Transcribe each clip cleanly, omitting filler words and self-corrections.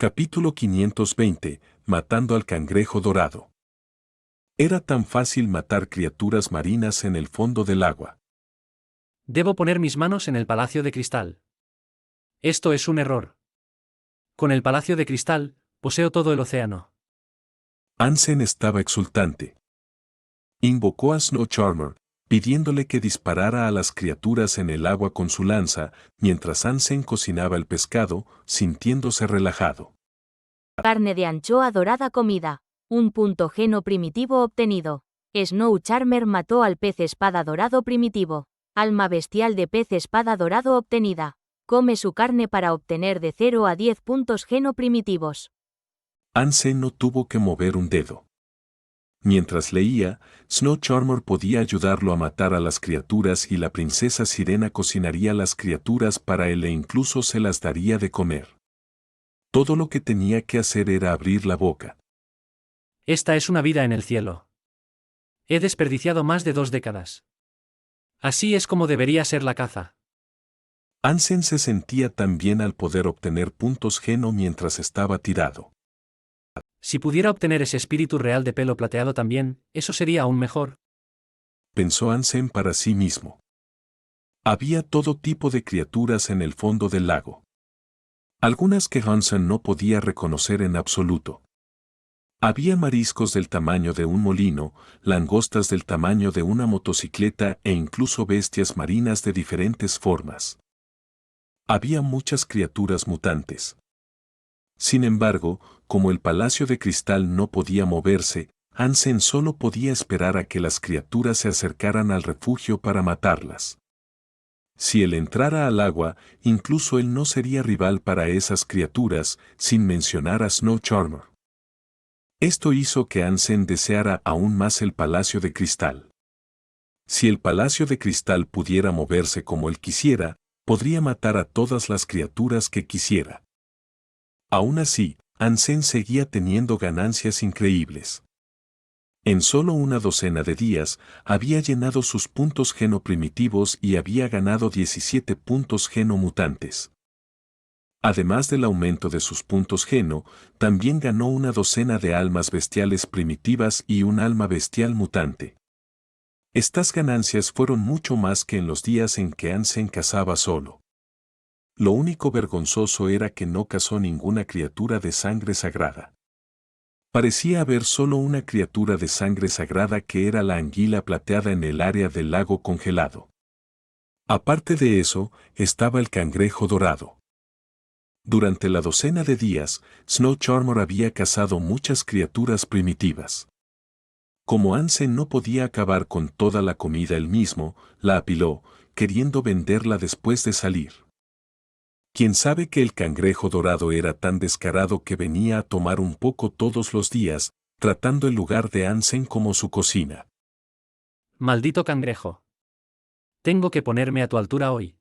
Capítulo 520. Matando al cangrejo dorado. Era tan fácil matar criaturas marinas en el fondo del agua. Debo poner mis manos en el Palacio de Cristal. Esto es un error. Con el Palacio de Cristal, poseo todo el océano. Ansem estaba exultante. Invocó a Snow Charmer, pidiéndole que disparara a las criaturas en el agua con su lanza, mientras Ansem cocinaba el pescado, sintiéndose relajado. Carne de anchoa dorada comida. Un punto geno primitivo obtenido. Snow Charmer mató al pez espada dorado primitivo. Alma bestial de pez espada dorado obtenida. Come su carne para obtener de 0 a 10 puntos geno primitivos. Ansem no tuvo que mover un dedo. Mientras leía, Snow Charmer podía ayudarlo a matar a las criaturas y la princesa Sirena cocinaría las criaturas para él e incluso se las daría de comer. Todo lo que tenía que hacer era abrir la boca. Esta es una vida en el cielo. He desperdiciado más de 2 décadas. Así es como debería ser la caza. Ansem se sentía tan bien al poder obtener puntos geno mientras estaba tirado. Si pudiera obtener ese espíritu real de pelo plateado también, eso sería aún mejor. Pensó Ansem para sí mismo. Había todo tipo de criaturas en el fondo del lago. Algunas que Ansem no podía reconocer en absoluto. Había mariscos del tamaño de un molino, langostas del tamaño de una motocicleta e incluso bestias marinas de diferentes formas. Había muchas criaturas mutantes. Sin embargo, como el Palacio de Cristal no podía moverse, Ansem solo podía esperar a que las criaturas se acercaran al refugio para matarlas. Si él entrara al agua, incluso él no sería rival para esas criaturas, sin mencionar a Snow Charmer. Esto hizo que Ansem deseara aún más el Palacio de Cristal. Si el Palacio de Cristal pudiera moverse como él quisiera, podría matar a todas las criaturas que quisiera. Aún así, Ansem seguía teniendo ganancias increíbles. En solo una docena de días, había llenado sus puntos geno primitivos y había ganado 17 puntos geno mutantes. Además del aumento de sus puntos geno, también ganó una docena de almas bestiales primitivas y un alma bestial mutante. Estas ganancias fueron mucho más que en los días en que Ansem cazaba solo. Lo único vergonzoso era que no cazó ninguna criatura de sangre sagrada. Parecía haber solo una criatura de sangre sagrada que era la anguila plateada en el área del lago congelado. Aparte de eso, estaba el cangrejo dorado. Durante la docena de días, Snow Charmer había cazado muchas criaturas primitivas. Como Ansem no podía acabar con toda la comida él mismo, la apiló, queriendo venderla después de salir. ¿Quién sabe que el cangrejo dorado era tan descarado que venía a tomar un poco todos los días, tratando el lugar de Ansem como su cocina? Maldito cangrejo. Tengo que ponerme a tu altura hoy.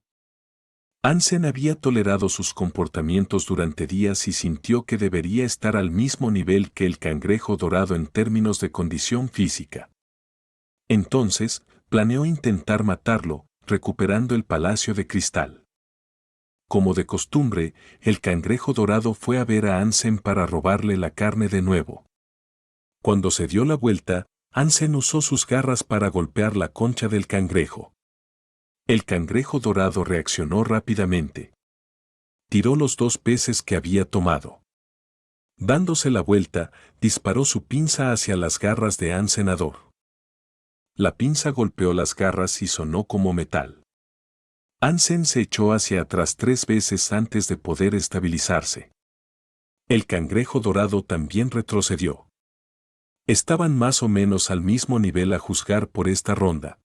Ansem había tolerado sus comportamientos durante días y sintió que debería estar al mismo nivel que el cangrejo dorado en términos de condición física. Entonces, planeó intentar matarlo, recuperando el Palacio de Cristal. Como de costumbre, el cangrejo dorado fue a ver a Ansem para robarle la carne de nuevo. Cuando se dio la vuelta, Ansem usó sus garras para golpear la concha del cangrejo. El cangrejo dorado reaccionó rápidamente. Tiró los 2 peces que había tomado. Dándose la vuelta, disparó su pinza hacia las garras de Ansem. La pinza golpeó las garras y sonó como metal. Ansem se echó hacia atrás 3 veces antes de poder estabilizarse. El cangrejo dorado también retrocedió. Estaban más o menos al mismo nivel a juzgar por esta ronda.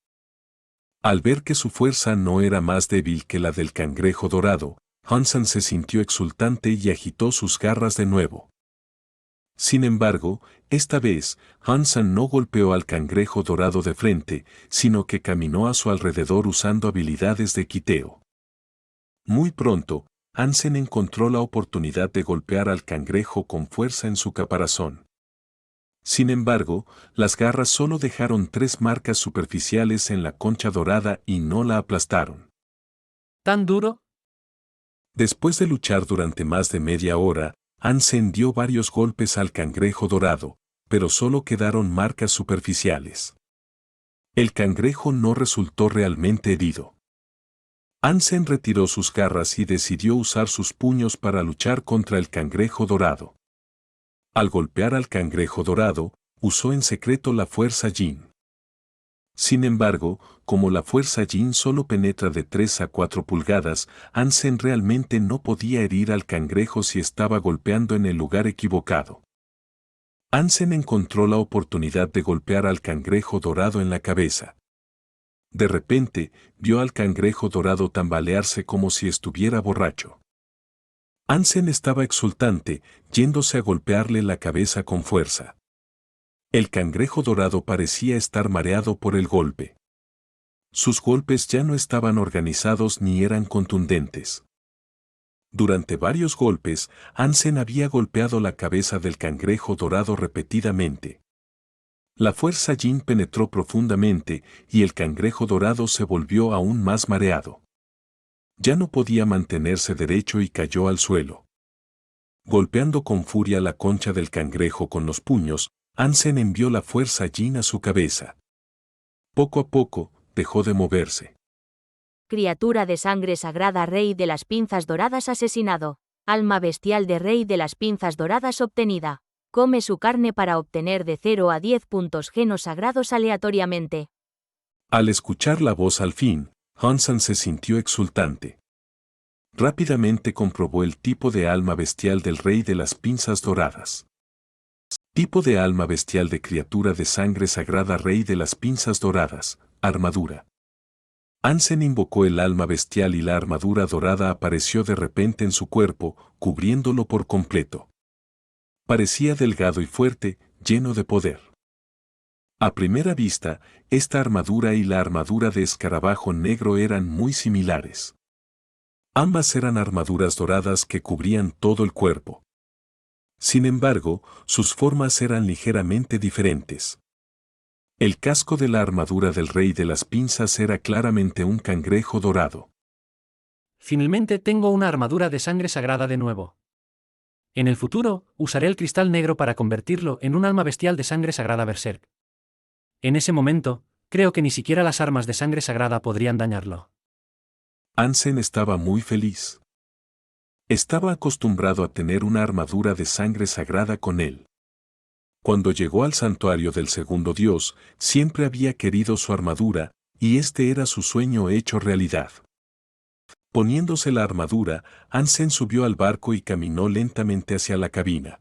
Al ver que su fuerza no era más débil que la del cangrejo dorado, Ansem se sintió exultante y agitó sus garras de nuevo. Sin embargo, esta vez, Ansem no golpeó al cangrejo dorado de frente, sino que caminó a su alrededor usando habilidades de quiteo. Muy pronto, Ansem encontró la oportunidad de golpear al cangrejo con fuerza en su caparazón. Sin embargo, las garras solo dejaron 3 marcas superficiales en la concha dorada y no la aplastaron. ¿Tan duro? Después de luchar durante más de media hora, Hansen dio varios golpes al cangrejo dorado, pero solo quedaron marcas superficiales. El cangrejo no resultó realmente herido. Hansen retiró sus garras y decidió usar sus puños para luchar contra el cangrejo dorado. Al golpear al cangrejo dorado, usó en secreto la fuerza yin. Sin embargo, como la fuerza yin solo penetra de 3 a 4 pulgadas, Hansen realmente no podía herir al cangrejo si estaba golpeando en el lugar equivocado. Hansen encontró la oportunidad de golpear al cangrejo dorado en la cabeza. De repente, vio al cangrejo dorado tambalearse como si estuviera borracho. Hansen estaba exultante, yéndose a golpearle la cabeza con fuerza. El cangrejo dorado parecía estar mareado por el golpe. Sus golpes ya no estaban organizados ni eran contundentes. Durante varios golpes, Hansen había golpeado la cabeza del cangrejo dorado repetidamente. La fuerza yin penetró profundamente y el cangrejo dorado se volvió aún más mareado. Ya no podía mantenerse derecho y cayó al suelo. Golpeando con furia la concha del cangrejo con los puños, Hansen envió la fuerza yin a su cabeza. Poco a poco, dejó de moverse. Criatura de sangre sagrada rey de las pinzas doradas asesinado. Alma bestial de rey de las pinzas doradas obtenida. Come su carne para obtener de 0 a 10 puntos genos sagrados aleatoriamente. Al escuchar la voz al fin, Hansen se sintió exultante. Rápidamente comprobó el tipo de alma bestial del rey de las pinzas doradas. Tipo de alma bestial de criatura de sangre sagrada rey de las pinzas doradas, armadura. Hansen invocó el alma bestial y la armadura dorada apareció de repente en su cuerpo, cubriéndolo por completo. Parecía delgado y fuerte, lleno de poder. A primera vista, esta armadura y la armadura de escarabajo negro eran muy similares. Ambas eran armaduras doradas que cubrían todo el cuerpo. Sin embargo, sus formas eran ligeramente diferentes. El casco de la armadura del rey de las pinzas era claramente un cangrejo dorado. Finalmente tengo una armadura de sangre sagrada de nuevo. En el futuro, usaré el cristal negro para convertirlo en un alma bestial de sangre sagrada berserk. En ese momento, creo que ni siquiera las armas de sangre sagrada podrían dañarlo. Hansen estaba muy feliz. Estaba acostumbrado a tener una armadura de sangre sagrada con él. Cuando llegó al santuario del segundo dios, siempre había querido su armadura, y este era su sueño hecho realidad. Poniéndose la armadura, Hansen subió al barco y caminó lentamente hacia la cabina.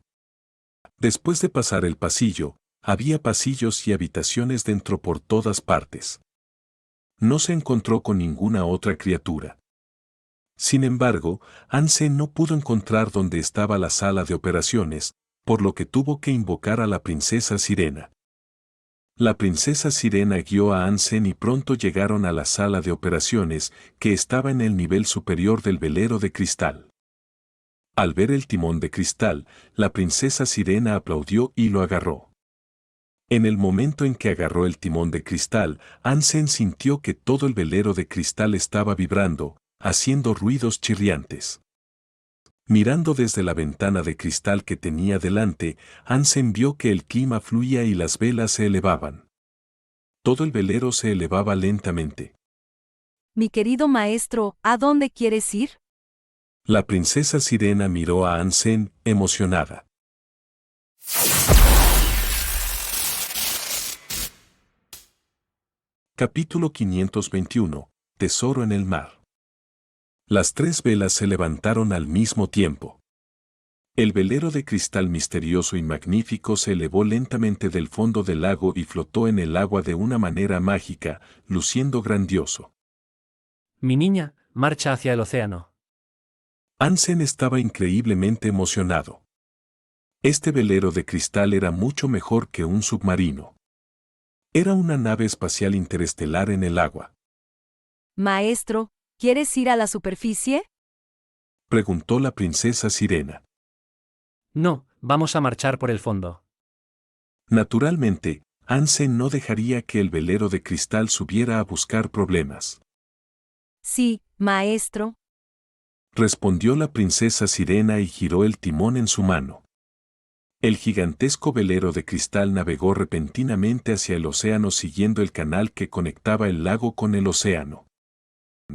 Después de pasar el pasillo, había pasillos y habitaciones dentro por todas partes. No se encontró con ninguna otra criatura. Sin embargo, Hansen no pudo encontrar dónde estaba la sala de operaciones, por lo que tuvo que invocar a la princesa Sirena. La princesa Sirena guió a Hansen y pronto llegaron a la sala de operaciones, que estaba en el nivel superior del velero de cristal. Al ver el timón de cristal, la princesa Sirena aplaudió y lo agarró. En el momento en que agarró el timón de cristal, Hansen sintió que todo el velero de cristal estaba vibrando, haciendo ruidos chirriantes. Mirando desde la ventana de cristal que tenía delante, Hansen vio que el clima fluía y las velas se elevaban. Todo el velero se elevaba lentamente. Mi querido maestro, ¿a dónde quieres ir? La princesa Sirena miró a Hansen, emocionada. Capítulo 521. Tesoro en el mar. Las 3 velas se levantaron al mismo tiempo. El velero de cristal misterioso y magnífico se elevó lentamente del fondo del lago y flotó en el agua de una manera mágica, luciendo grandioso. Mi niña, marcha hacia el océano. Hansen estaba increíblemente emocionado. Este velero de cristal era mucho mejor que un submarino. Era una nave espacial interestelar en el agua. Maestro, ¿quieres ir a la superficie? Preguntó la princesa Sirena. No, vamos a marchar por el fondo. Naturalmente, Hansen no dejaría que el velero de cristal subiera a buscar problemas. Sí, maestro. respondió la princesa Sirena y giró el timón en su mano. El gigantesco velero de cristal navegó repentinamente hacia el océano siguiendo el canal que conectaba el lago con el océano.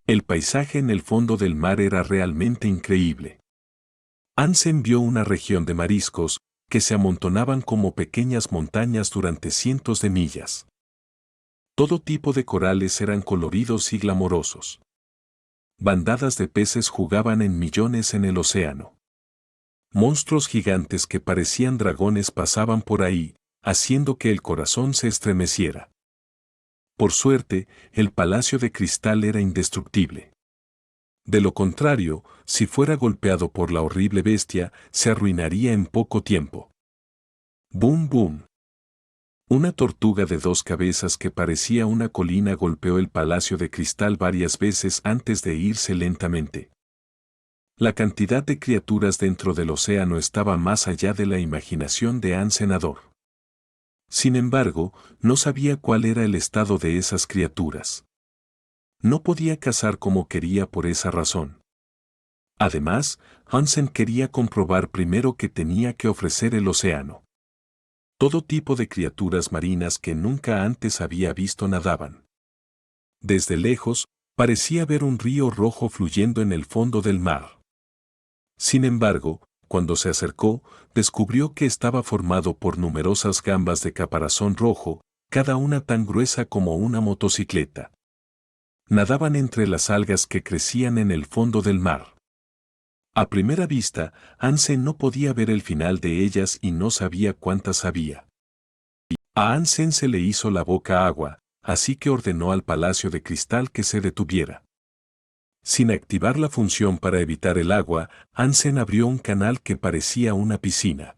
El paisaje en el fondo del mar era realmente increíble. Hansen vio una región de mariscos que se amontonaban como pequeñas montañas durante cientos de millas. Todo tipo de corales eran coloridos y glamorosos. Bandadas de peces jugaban en millones en el océano. Monstruos gigantes que parecían dragones pasaban por ahí, haciendo que el corazón se estremeciera. Por suerte, el palacio de cristal era indestructible. De lo contrario, si fuera golpeado por la horrible bestia, se arruinaría en poco tiempo. ¡Bum, bum! Una tortuga de 2 cabezas que parecía una colina golpeó el palacio de cristal varias veces antes de irse lentamente. La cantidad de criaturas dentro del océano estaba más allá de la imaginación de Hansen. Sin embargo, no sabía cuál era el estado de esas criaturas. No podía cazar como quería por esa razón. Además, Hansen quería comprobar primero qué tenía que ofrecer el océano. Todo tipo de criaturas marinas que nunca antes había visto nadaban. Desde lejos, parecía ver un río rojo fluyendo en el fondo del mar. Sin embargo, cuando se acercó, descubrió que estaba formado por numerosas gambas de caparazón rojo, cada una tan gruesa como una motocicleta. Nadaban entre las algas que crecían en el fondo del mar. A primera vista, Hansen no podía ver el final de ellas y no sabía cuántas había. A Hansen se le hizo la boca agua, así que ordenó al palacio de cristal que se detuviera. Sin activar la función para evitar el agua, Hansen abrió un canal que parecía una piscina.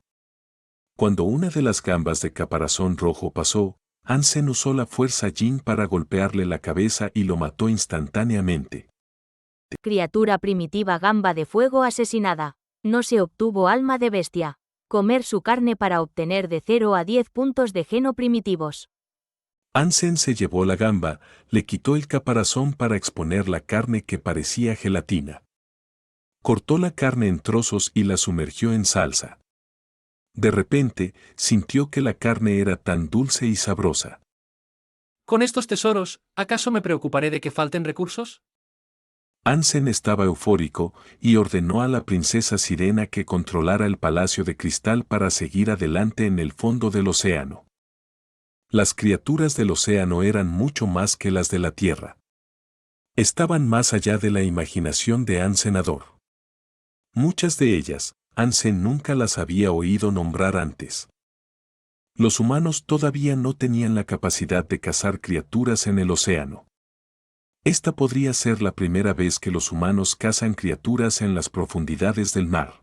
Cuando una de las gambas de caparazón rojo pasó, Hansen usó la fuerza Yin para golpearle la cabeza y lo mató instantáneamente. Criatura primitiva gamba de fuego asesinada. No se obtuvo alma de bestia. Comer su carne para obtener de 0 a 10 puntos de geno primitivos. Hansen se llevó la gamba, le quitó el caparazón para exponer la carne que parecía gelatina. Cortó la carne en trozos y la sumergió en salsa. De repente, sintió que la carne era tan dulce y sabrosa. Con estos tesoros, ¿acaso me preocuparé de que falten recursos? Hansen estaba eufórico y ordenó a la princesa Sirena que controlara el palacio de cristal para seguir adelante en el fondo del océano. Las criaturas del océano eran mucho más que las de la tierra. Estaban más allá de la imaginación de Hansen. Muchas de ellas, Hansen nunca las había oído nombrar antes. Los humanos todavía no tenían la capacidad de cazar criaturas en el océano. Esta podría ser la primera vez que los humanos cazan criaturas en las profundidades del mar.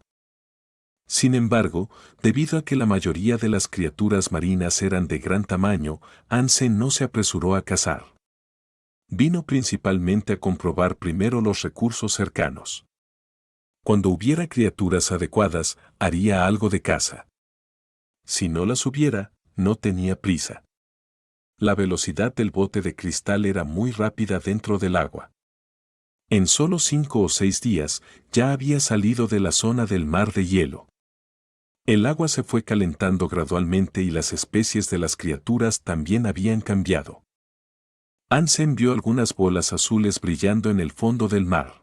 Sin embargo, debido a que la mayoría de las criaturas marinas eran de gran tamaño, Hansen no se apresuró a cazar. Vino principalmente a comprobar primero los recursos cercanos. Cuando hubiera criaturas adecuadas, haría algo de caza. Si no las hubiera, no tenía prisa. La velocidad del bote de cristal era muy rápida dentro del agua. En solo 5 o 6 días, ya había salido de la zona del mar de hielo. El agua se fue calentando gradualmente y las especies de las criaturas también habían cambiado. Hansen vio algunas bolas azules brillando en el fondo del mar.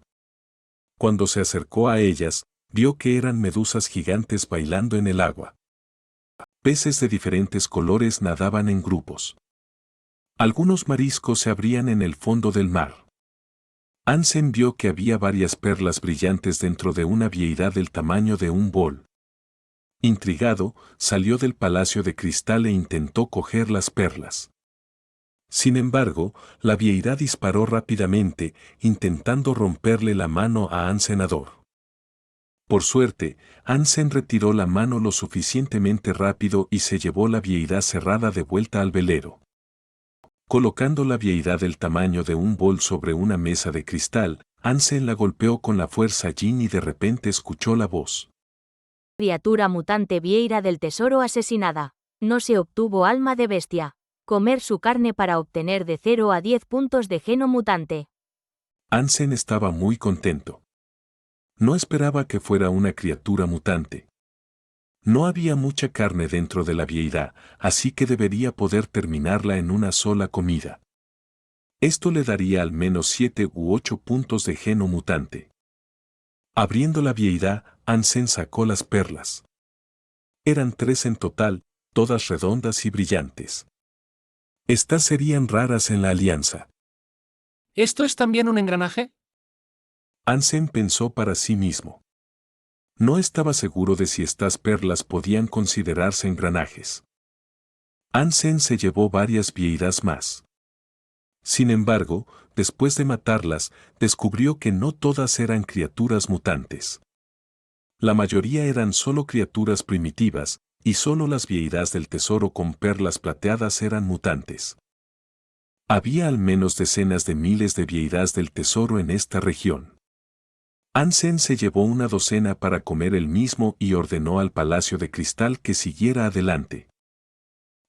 Cuando se acercó a ellas, vio que eran medusas gigantes bailando en el agua. Peces de diferentes colores nadaban en grupos. Algunos mariscos se abrían en el fondo del mar. Hansen vio que había varias perlas brillantes dentro de una vieira del tamaño de un bol. Intrigado, salió del palacio de cristal e intentó coger las perlas. Sin embargo, la vieira disparó rápidamente, intentando romperle la mano a Hansen. Por suerte, Hansen retiró la mano lo suficientemente rápido y se llevó la vieira cerrada de vuelta al velero. Colocando la vieira del tamaño de un bol sobre una mesa de cristal, Hansen la golpeó con la fuerza Yin y de repente escuchó la voz. Criatura mutante vieira del tesoro asesinada. No se obtuvo alma de bestia. Comer su carne para obtener de 0 a 10 puntos de geno mutante. Hansen estaba muy contento. No esperaba que fuera una criatura mutante. No había mucha carne dentro de la vieira, así que debería poder terminarla en una sola comida. Esto le daría al menos 7 u 8 puntos de geno mutante. Abriendo la vieira, Ansem sacó las perlas. Eran 3 en total, todas redondas y brillantes. Estas serían raras en la alianza. ¿Esto es también un engranaje? Ansem pensó para sí mismo. No estaba seguro de si estas perlas podían considerarse engranajes. Ansem se llevó varias vieiras más. Sin embargo, después de matarlas, descubrió que no todas eran criaturas mutantes. La mayoría eran solo criaturas primitivas, y solo las vieiras del tesoro con perlas plateadas eran mutantes. Había al menos decenas de miles de vieiras del tesoro en esta región. Ansem se llevó una docena para comer él mismo y ordenó al Palacio de Cristal que siguiera adelante.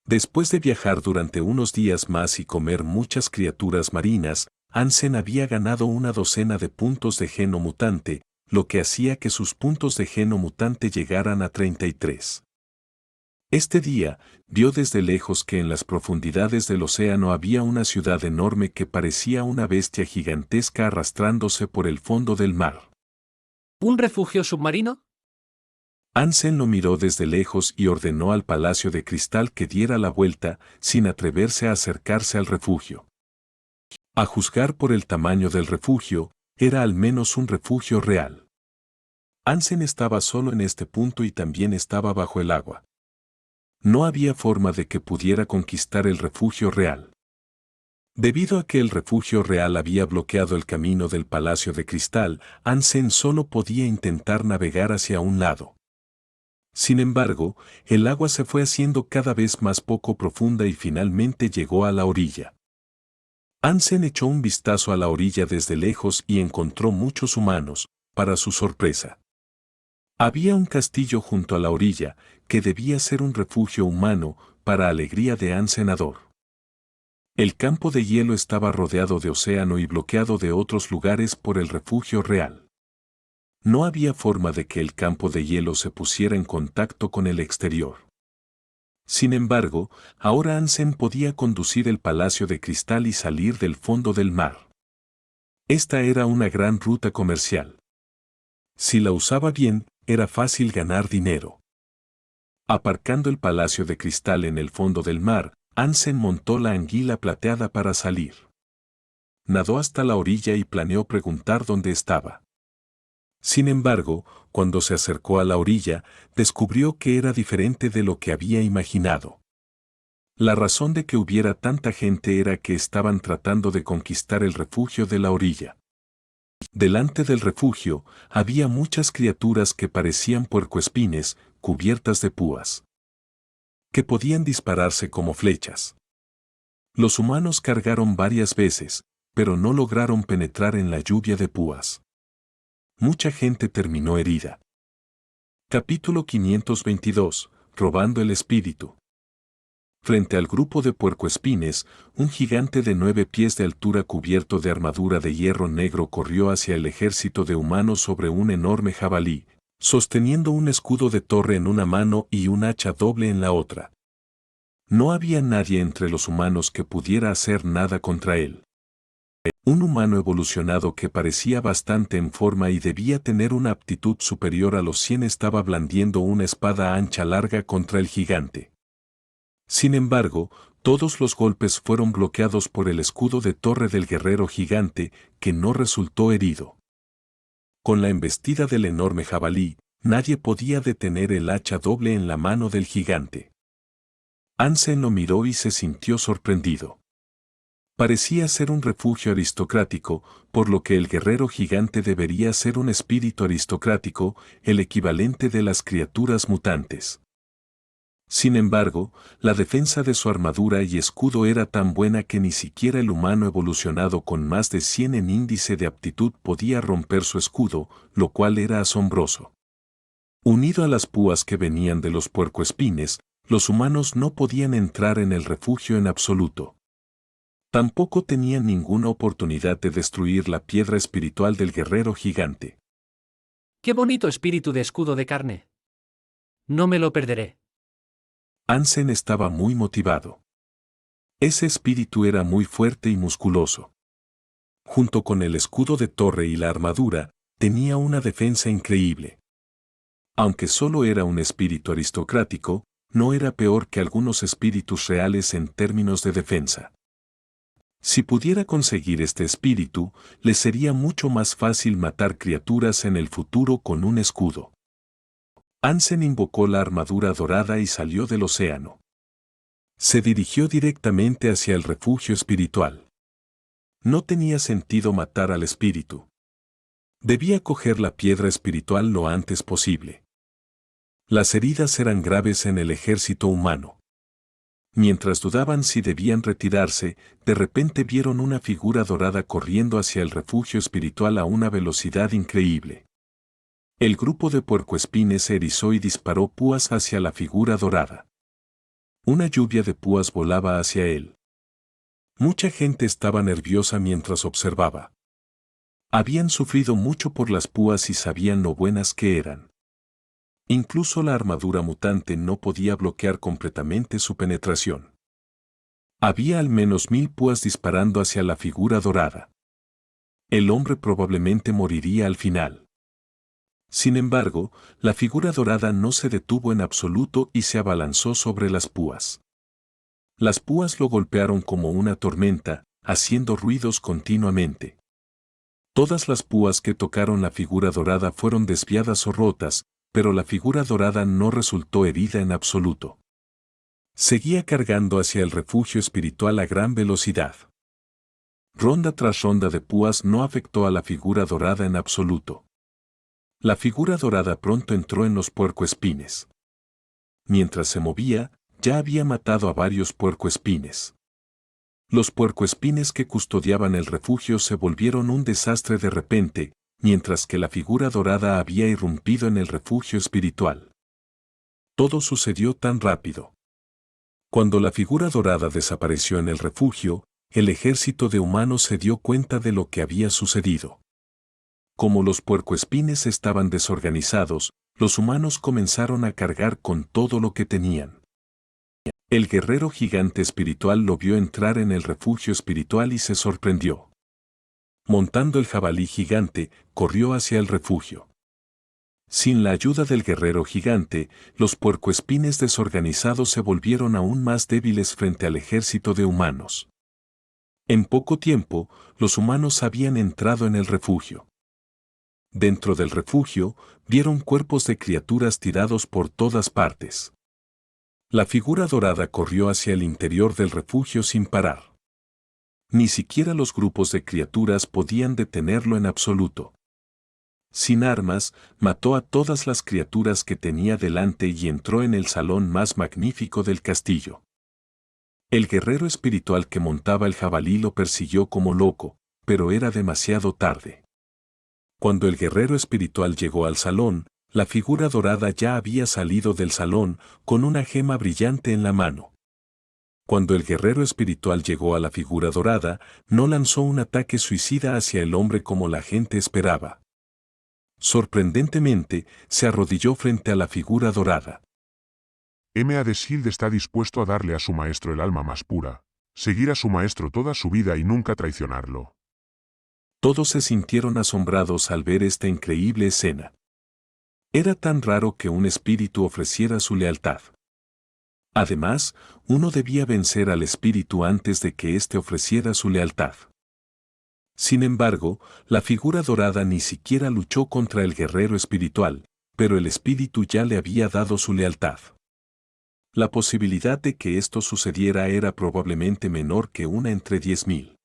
Después de viajar durante unos días más y comer muchas criaturas marinas, Ansem había ganado una docena de puntos de geno mutante, lo que hacía que sus puntos de geno mutante llegaran a 33. Este día, vio desde lejos que en las profundidades del océano había una ciudad enorme que parecía una bestia gigantesca arrastrándose por el fondo del mar. ¿Un refugio submarino? Ansem lo miró desde lejos y ordenó al Palacio de Cristal que diera la vuelta, sin atreverse a acercarse al refugio. A juzgar por el tamaño del refugio, era al menos un refugio real. Ansem estaba solo en este punto y también estaba bajo el agua. No había forma de que pudiera conquistar el refugio real. Debido a que el refugio real había bloqueado el camino del Palacio de Cristal, Ansem solo podía intentar navegar hacia un lado. Sin embargo, el agua se fue haciendo cada vez más poco profunda y finalmente llegó a la orilla. Ansem echó un vistazo a la orilla desde lejos y encontró muchos humanos, para su sorpresa. Había un castillo junto a la orilla, que debía ser un refugio humano, para alegría de Ansem. El campo de hielo estaba rodeado de océano y bloqueado de otros lugares por el refugio real. No había forma de que el campo de hielo se pusiera en contacto con el exterior. Sin embargo, ahora Ansem podía conducir el Palacio de Cristal y salir del fondo del mar. Esta era una gran ruta comercial. Si la usaba bien, era fácil ganar dinero. Aparcando el Palacio de Cristal en el fondo del mar, Ansem montó la anguila plateada para salir. Nadó hasta la orilla y planeó preguntar dónde estaba. Sin embargo, cuando se acercó a la orilla, descubrió que era diferente de lo que había imaginado. La razón de que hubiera tanta gente era que estaban tratando de conquistar el refugio de la orilla. Delante del refugio, había muchas criaturas que parecían puercoespines, cubiertas de púas, que podían dispararse como flechas. Los humanos cargaron varias veces, pero no lograron penetrar en la lluvia de púas. Mucha gente terminó herida. Capítulo 522. Robando el espíritu. Frente al grupo de puercoespines, un gigante de 9 pies de altura cubierto de armadura de hierro negro corrió hacia el ejército de humanos sobre un enorme jabalí, sosteniendo un escudo de torre en una mano y un hacha doble en la otra. No había nadie entre los humanos que pudiera hacer nada contra él. Un humano evolucionado que parecía bastante en forma y debía tener una aptitud superior a los 100 estaba blandiendo una espada ancha larga contra el gigante. Sin embargo, todos los golpes fueron bloqueados por el escudo de torre del guerrero gigante, que no resultó herido. Con la embestida del enorme jabalí, nadie podía detener el hacha doble en la mano del gigante. Ansem lo miró y se sintió sorprendido. Parecía ser un refugio aristocrático, por lo que el guerrero gigante debería ser un espíritu aristocrático, el equivalente de las criaturas mutantes. Sin embargo, la defensa de su armadura y escudo era tan buena que ni siquiera el humano evolucionado con más de 100 en índice de aptitud podía romper su escudo, lo cual era asombroso. Unido a las púas que venían de los puercoespines, los humanos no podían entrar en el refugio en absoluto. Tampoco tenían ninguna oportunidad de destruir la piedra espiritual del guerrero gigante. ¡Qué bonito espíritu de escudo de carne! No me lo perderé. Ansem estaba muy motivado. Ese espíritu era muy fuerte y musculoso. Junto con el escudo de torre y la armadura, tenía una defensa increíble. Aunque solo era un espíritu aristocrático, no era peor que algunos espíritus reales en términos de defensa. Si pudiera conseguir este espíritu, le sería mucho más fácil matar criaturas en el futuro con un escudo. Ansem invocó la armadura dorada y salió del océano. Se dirigió directamente hacia el refugio espiritual. No tenía sentido matar al espíritu. Debía coger la piedra espiritual lo antes posible. Las heridas eran graves en el ejército humano. Mientras dudaban si debían retirarse, de repente vieron una figura dorada corriendo hacia el refugio espiritual a una velocidad increíble. El grupo de puercoespines se erizó y disparó púas hacia la figura dorada. Una lluvia de púas volaba hacia él. Mucha gente estaba nerviosa mientras observaba. Habían sufrido mucho por las púas y sabían lo buenas que eran. Incluso la armadura mutante no podía bloquear completamente su penetración. Había al menos 1000 púas disparando hacia la figura dorada. El hombre probablemente moriría al final. Sin embargo, la figura dorada no se detuvo en absoluto y se abalanzó sobre las púas. Las púas lo golpearon como una tormenta, haciendo ruidos continuamente. Todas las púas que tocaron la figura dorada fueron desviadas o rotas, pero la figura dorada no resultó herida en absoluto. Seguía cargando hacia el refugio espiritual a gran velocidad. Ronda tras ronda de púas no afectó a la figura dorada en absoluto. La figura dorada pronto entró en los puercoespines. Mientras se movía, ya había matado a varios puercoespines. Los puercoespines que custodiaban el refugio se volvieron un desastre de repente, mientras que la figura dorada había irrumpido en el refugio espiritual. Todo sucedió tan rápido. Cuando la figura dorada desapareció en el refugio, el ejército de humanos se dio cuenta de lo que había sucedido. Como los puercoespines estaban desorganizados, los humanos comenzaron a cargar con todo lo que tenían. El guerrero gigante espiritual lo vio entrar en el refugio espiritual y se sorprendió. Montando el jabalí gigante, corrió hacia el refugio. Sin la ayuda del guerrero gigante, los puercoespines desorganizados se volvieron aún más débiles frente al ejército de humanos. En poco tiempo, los humanos habían entrado en el refugio. Dentro del refugio, vieron cuerpos de criaturas tirados por todas partes. La figura dorada corrió hacia el interior del refugio sin parar. Ni siquiera los grupos de criaturas podían detenerlo en absoluto. Sin armas, mató a todas las criaturas que tenía delante y entró en el salón más magnífico del castillo. El guerrero espiritual que montaba el jabalí lo persiguió como loco, pero era demasiado tarde. Cuando el guerrero espiritual llegó al salón, la figura dorada ya había salido del salón con una gema brillante en la mano. Cuando el guerrero espiritual llegó a la figura dorada, no lanzó un ataque suicida hacia el hombre como la gente esperaba. Sorprendentemente, se arrodilló frente a la figura dorada. Adesild está dispuesto a darle a su maestro el alma más pura, seguir a su maestro toda su vida y nunca traicionarlo. Todos se sintieron asombrados al ver esta increíble escena. Era tan raro que un espíritu ofreciera su lealtad. Además, uno debía vencer al espíritu antes de que éste ofreciera su lealtad. Sin embargo, la figura dorada ni siquiera luchó contra el guerrero espiritual, pero el espíritu ya le había dado su lealtad. La posibilidad de que esto sucediera era probablemente menor que una entre 10.000.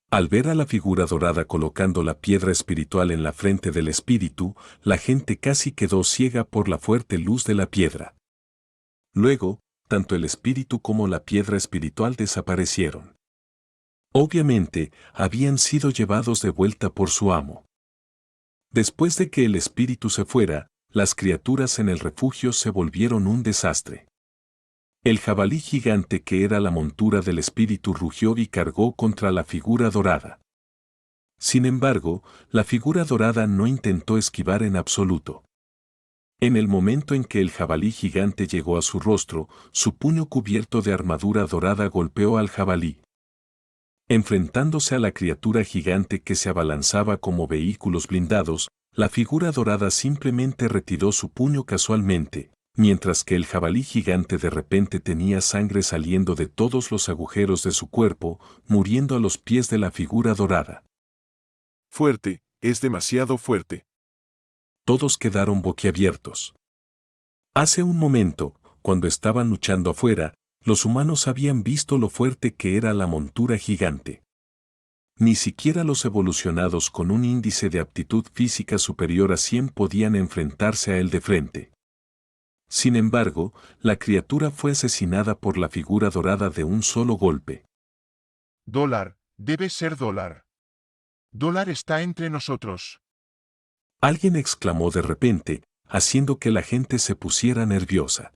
Al ver a la figura dorada colocando la piedra espiritual en la frente del espíritu, la gente casi quedó ciega por la fuerte luz de la piedra. Luego, tanto el espíritu como la piedra espiritual desaparecieron. Obviamente, habían sido llevados de vuelta por su amo. Después de que el espíritu se fuera, las criaturas en el refugio se volvieron un desastre. El jabalí gigante que era la montura del espíritu rugió y cargó contra la figura dorada. Sin embargo, la figura dorada no intentó esquivar en absoluto. En el momento en que el jabalí gigante llegó a su rostro, su puño cubierto de armadura dorada golpeó al jabalí. Enfrentándose a la criatura gigante que se abalanzaba como vehículos blindados, la figura dorada simplemente retiró su puño casualmente, mientras que el jabalí gigante de repente tenía sangre saliendo de todos los agujeros de su cuerpo, muriendo a los pies de la figura dorada. Fuerte, es demasiado fuerte. Todos quedaron boquiabiertos. Hace un momento, cuando estaban luchando afuera, los humanos habían visto lo fuerte que era la montura gigante. Ni siquiera los evolucionados con un índice de aptitud física superior a 100 podían enfrentarse a él de frente. Sin embargo, la criatura fue asesinada por la figura dorada de un solo golpe. Dólar, debe ser dólar. Dólar está entre nosotros. Alguien exclamó de repente, haciendo que la gente se pusiera nerviosa.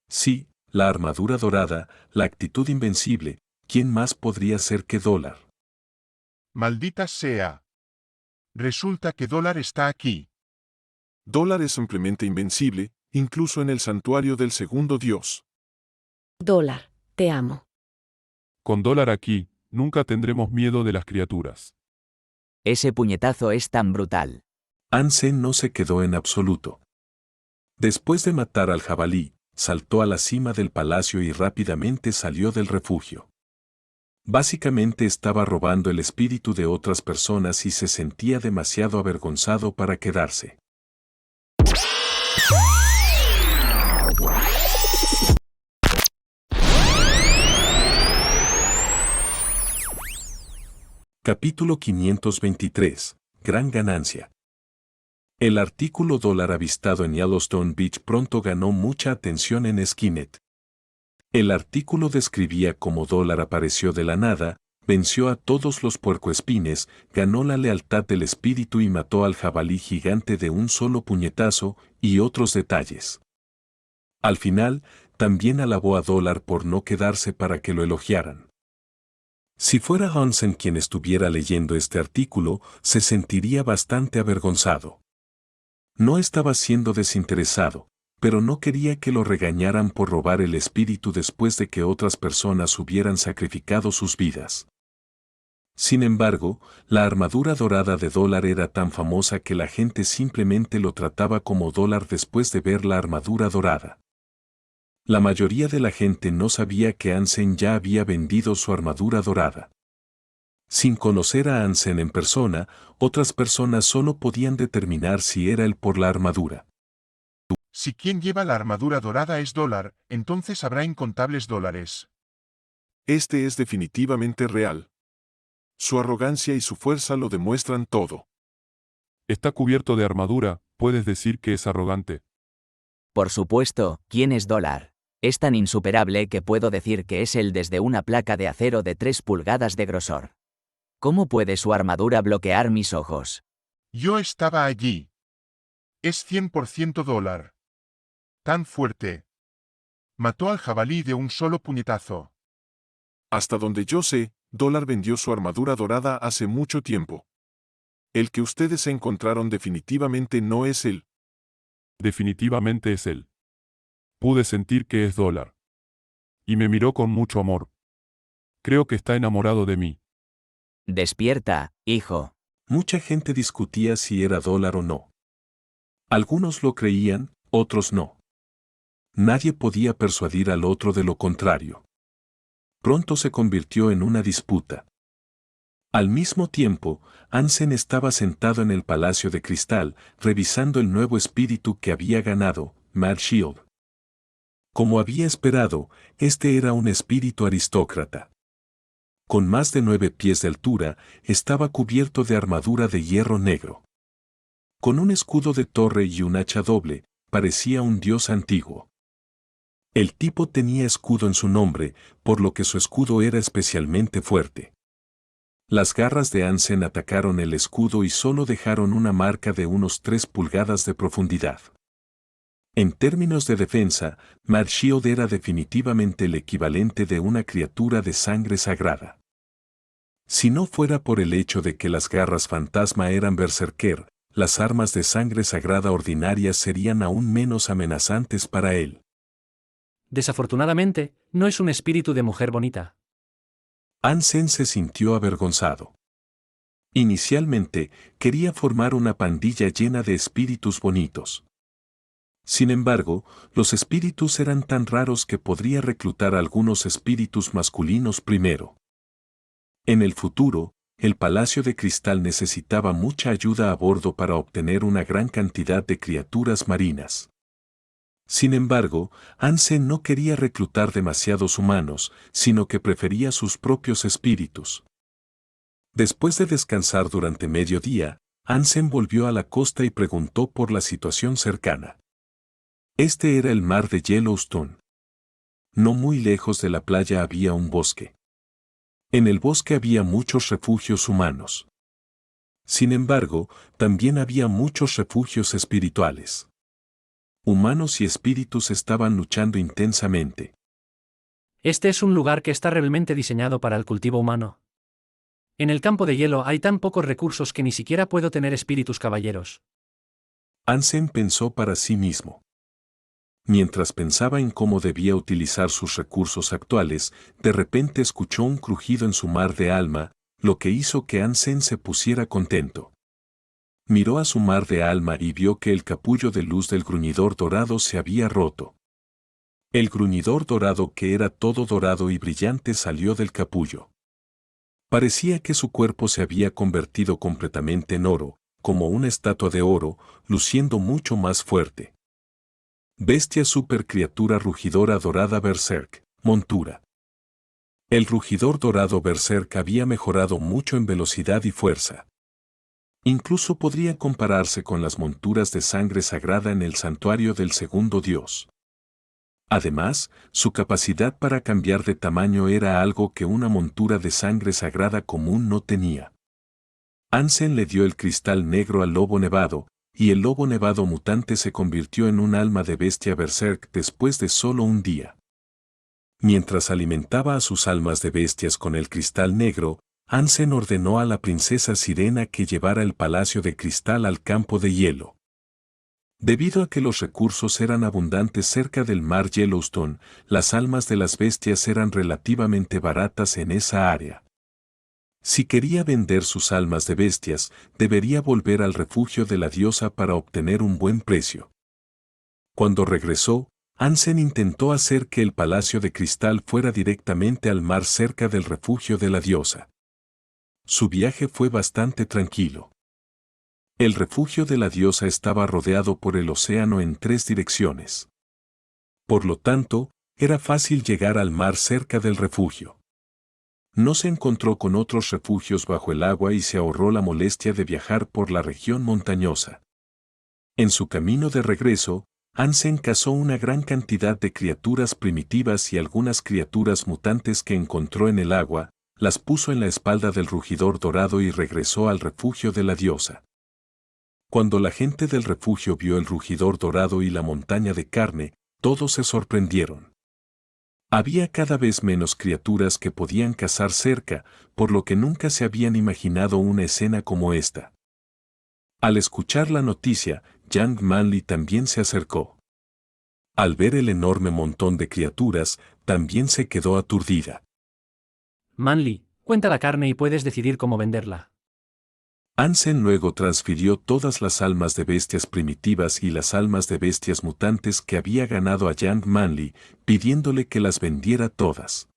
Sí, la armadura dorada, la actitud invencible, ¿quién más podría ser que Dólar? Maldita sea. Resulta que dólar está aquí. Dólar es simplemente invencible, incluso en el santuario del segundo dios. Dólar, te amo. Con dólar aquí, nunca tendremos miedo de las criaturas. Ese puñetazo es tan brutal. Ansem no se quedó en absoluto. Después de matar al jabalí, saltó a la cima del palacio y rápidamente salió del refugio. Básicamente estaba robando el espíritu de otras personas y se sentía demasiado avergonzado para quedarse. Capítulo 523. Gran ganancia. El artículo dólar avistado en Yellowstone Beach pronto ganó mucha atención en Skynet. El artículo describía cómo dólar apareció de la nada, venció a todos los puercoespines, ganó la lealtad del espíritu y mató al jabalí gigante de un solo puñetazo, y otros detalles. Al final, también alabó a dólar por no quedarse para que lo elogiaran. Si fuera Hansen quien estuviera leyendo este artículo, se sentiría bastante avergonzado. No estaba siendo desinteresado, pero no quería que lo regañaran por robar el espíritu después de que otras personas hubieran sacrificado sus vidas. Sin embargo, la armadura dorada de dólar era tan famosa que la gente simplemente lo trataba como dólar después de ver la armadura dorada. La mayoría de la gente no sabía que Ansem ya había vendido su armadura dorada. Sin conocer a Ansem en persona, otras personas solo podían determinar si era él por la armadura. Si quien lleva la armadura dorada es dólar, entonces habrá incontables dólares. Este es definitivamente real. Su arrogancia y su fuerza lo demuestran todo. Está cubierto de armadura, puedes decir que es arrogante. Por supuesto, ¿quién es dólar? Es tan insuperable que puedo decir que es él desde una placa de acero de 3 pulgadas de grosor. ¿Cómo puede su armadura bloquear mis ojos? Yo estaba allí. Es 100% dólar. Tan fuerte. Mató al jabalí de un solo puñetazo. Hasta donde yo sé, dólar vendió su armadura dorada hace mucho tiempo. El que ustedes encontraron definitivamente no es él. Definitivamente es él. Pude sentir que es dólar. Y me miró con mucho amor. Creo que está enamorado de mí. Despierta, hijo. Mucha gente discutía si era dólar o no. Algunos lo creían, otros no. Nadie podía persuadir al otro de lo contrario. Pronto se convirtió en una disputa. Al mismo tiempo, Ansem estaba sentado en el Palacio de Cristal, revisando el nuevo espíritu que había ganado, Mad Shield. Como había esperado, este era un espíritu aristócrata. Con más de 9 pies de altura, estaba cubierto de armadura de hierro negro. Con un escudo de torre y un hacha doble, parecía un dios antiguo. El tipo tenía escudo en su nombre, por lo que su escudo era especialmente fuerte. Las garras de Ansem atacaron el escudo y solo dejaron una marca de unos 3 pulgadas de profundidad. En términos de defensa, Mad Shield era definitivamente el equivalente de una criatura de sangre sagrada. Si no fuera por el hecho de que las garras fantasma eran berserker, las armas de sangre sagrada ordinarias serían aún menos amenazantes para él. Desafortunadamente, no es un espíritu de mujer bonita. Hansen se sintió avergonzado. Inicialmente, quería formar una pandilla llena de espíritus bonitos. Sin embargo, los espíritus eran tan raros que podría reclutar algunos espíritus masculinos primero. En el futuro, el Palacio de Cristal necesitaba mucha ayuda a bordo para obtener una gran cantidad de criaturas marinas. Sin embargo, Hansen no quería reclutar demasiados humanos, sino que prefería sus propios espíritus. Después de descansar durante mediodía, Hansen volvió a la costa y preguntó por la situación cercana. Este era el mar de Yellowstone. No muy lejos de la playa había un bosque. En el bosque había muchos refugios humanos. Sin embargo, también había muchos refugios espirituales. Humanos y espíritus estaban luchando intensamente. Este es un lugar que está realmente diseñado para el cultivo humano. En el campo de hielo hay tan pocos recursos que ni siquiera puedo tener espíritus caballeros. Hansen pensó para sí mismo. Mientras pensaba en cómo debía utilizar sus recursos actuales, de repente escuchó un crujido en su mar de alma, lo que hizo que Hansen se pusiera contento. Miró a su mar de alma y vio que el capullo de luz del gruñidor dorado se había roto. El gruñidor dorado, que era todo dorado y brillante, salió del capullo. Parecía que su cuerpo se había convertido completamente en oro, como una estatua de oro, luciendo mucho más fuerte. Bestia super criatura rugidora dorada Berserk, montura. El rugidor dorado Berserk había mejorado mucho en velocidad y fuerza. Incluso podría compararse con las monturas de sangre sagrada en el santuario del segundo dios. Además, su capacidad para cambiar de tamaño era algo que una montura de sangre sagrada común no tenía. Hansen le dio el cristal negro al lobo nevado, y el lobo nevado mutante se convirtió en un alma de bestia berserk después de solo un día. Mientras alimentaba a sus almas de bestias con el cristal negro, Hansen ordenó a la princesa Sirena que llevara el palacio de cristal al campo de hielo. Debido a que los recursos eran abundantes cerca del mar Yellowstone, las almas de las bestias eran relativamente baratas en esa área. Si quería vender sus almas de bestias, debería volver al refugio de la diosa para obtener un buen precio. Cuando regresó, Hansen intentó hacer que el palacio de cristal fuera directamente al mar cerca del refugio de la diosa. Su viaje fue bastante tranquilo. El refugio de la diosa estaba rodeado por el océano en 3 direcciones. Por lo tanto, era fácil llegar al mar cerca del refugio. No se encontró con otros refugios bajo el agua y se ahorró la molestia de viajar por la región montañosa. En su camino de regreso, Hansen cazó una gran cantidad de criaturas primitivas y algunas criaturas mutantes que encontró en el agua, las puso en la espalda del rugidor dorado y regresó al refugio de la diosa. Cuando la gente del refugio vio el rugidor dorado y la montaña de carne, todos se sorprendieron. Había cada vez menos criaturas que podían cazar cerca, por lo que nunca se habían imaginado una escena como esta. Al escuchar la noticia, Yang Manly también se acercó. Al ver el enorme montón de criaturas, también se quedó aturdida. Manly, cuenta la carne y puedes decidir cómo venderla. Hansen luego transfirió todas las almas de bestias primitivas y las almas de bestias mutantes que había ganado a Yang Manly, pidiéndole que las vendiera todas.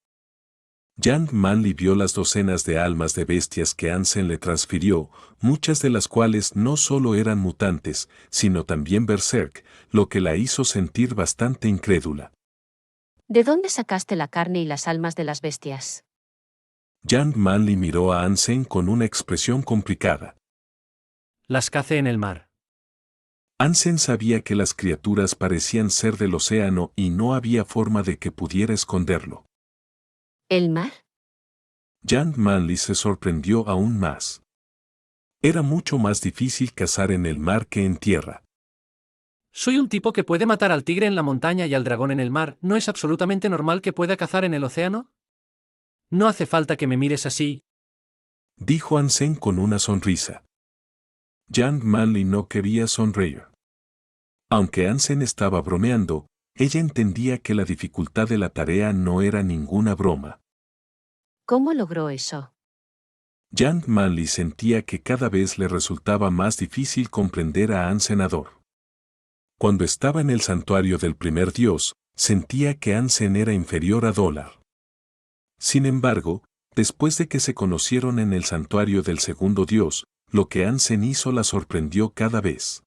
Yang Manly vio las docenas de almas de bestias que Hansen le transfirió, muchas de las cuales no solo eran mutantes, sino también berserk, lo que la hizo sentir bastante incrédula. ¿De dónde sacaste la carne y las almas de las bestias? Yang Manly miró a Hansen con una expresión complicada. Las cacé en el mar. Hansen sabía que las criaturas parecían ser del océano y no había forma de que pudiera esconderlo. ¿El mar? Yang Manly se sorprendió aún más. Era mucho más difícil cazar en el mar que en tierra. Soy un tipo que puede matar al tigre en la montaña y al dragón en el mar. ¿No es absolutamente normal que pueda cazar en el océano? No hace falta que me mires así. dijo Hansen con una sonrisa. Jan Manley no quería sonreír. Aunque Hansen estaba bromeando, ella entendía que la dificultad de la tarea no era ninguna broma. ¿Cómo logró eso? Jan Manley sentía que cada vez le resultaba más difícil comprender a Hansen Ador. Cuando estaba en el santuario del primer dios, sentía que Hansen era inferior a Dólar. Sin embargo, después de que se conocieron en el santuario del segundo dios, lo que Hansen hizo la sorprendió cada vez.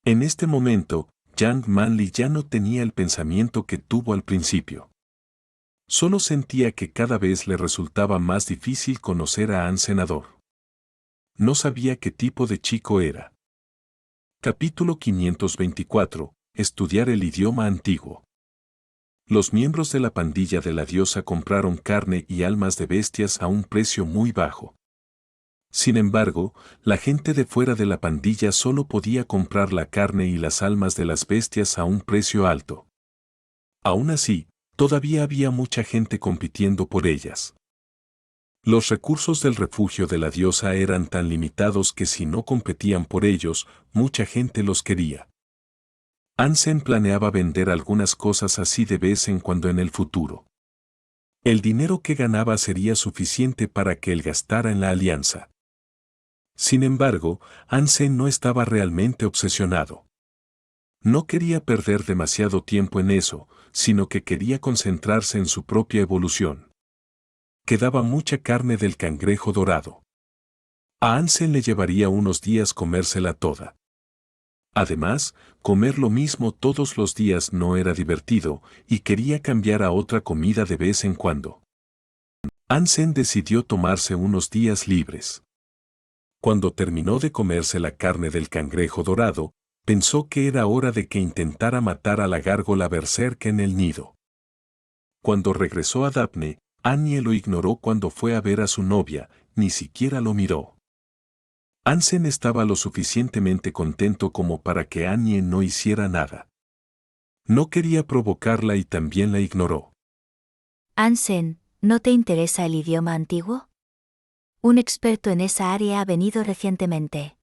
En este momento, Jan Manley ya no tenía el pensamiento que tuvo al principio. Solo sentía que cada vez le resultaba más difícil conocer a Hansen Ador. No sabía qué tipo de chico era. Capítulo 524. Estudiar el idioma antiguo. Los miembros de la pandilla de la diosa compraron carne y almas de bestias a un precio muy bajo. Sin embargo, la gente de fuera de la pandilla solo podía comprar la carne y las almas de las bestias a un precio alto. Aún así, todavía había mucha gente compitiendo por ellas. Los recursos del refugio de la diosa eran tan limitados que si no competían por ellos, mucha gente los quería. Hansen planeaba vender algunas cosas así de vez en cuando en el futuro. El dinero que ganaba sería suficiente para que él gastara en la alianza. Sin embargo, Hansen no estaba realmente obsesionado. No quería perder demasiado tiempo en eso, sino que quería concentrarse en su propia evolución. Quedaba mucha carne del cangrejo dorado. A Hansen le llevaría unos días comérsela toda. Además, comer lo mismo todos los días no era divertido y quería cambiar a otra comida de vez en cuando. Hansen decidió tomarse unos días libres. Cuando terminó de comerse la carne del cangrejo dorado, pensó que era hora de que intentara matar a la gárgola berserk en el nido. Cuando regresó a Daphne, Annie lo ignoró cuando fue a ver a su novia, ni siquiera lo miró. Hansen estaba lo suficientemente contento como para que Annie no hiciera nada. No quería provocarla y también la ignoró. Hansen, ¿no te interesa el idioma antiguo? Un experto en esa área ha venido recientemente.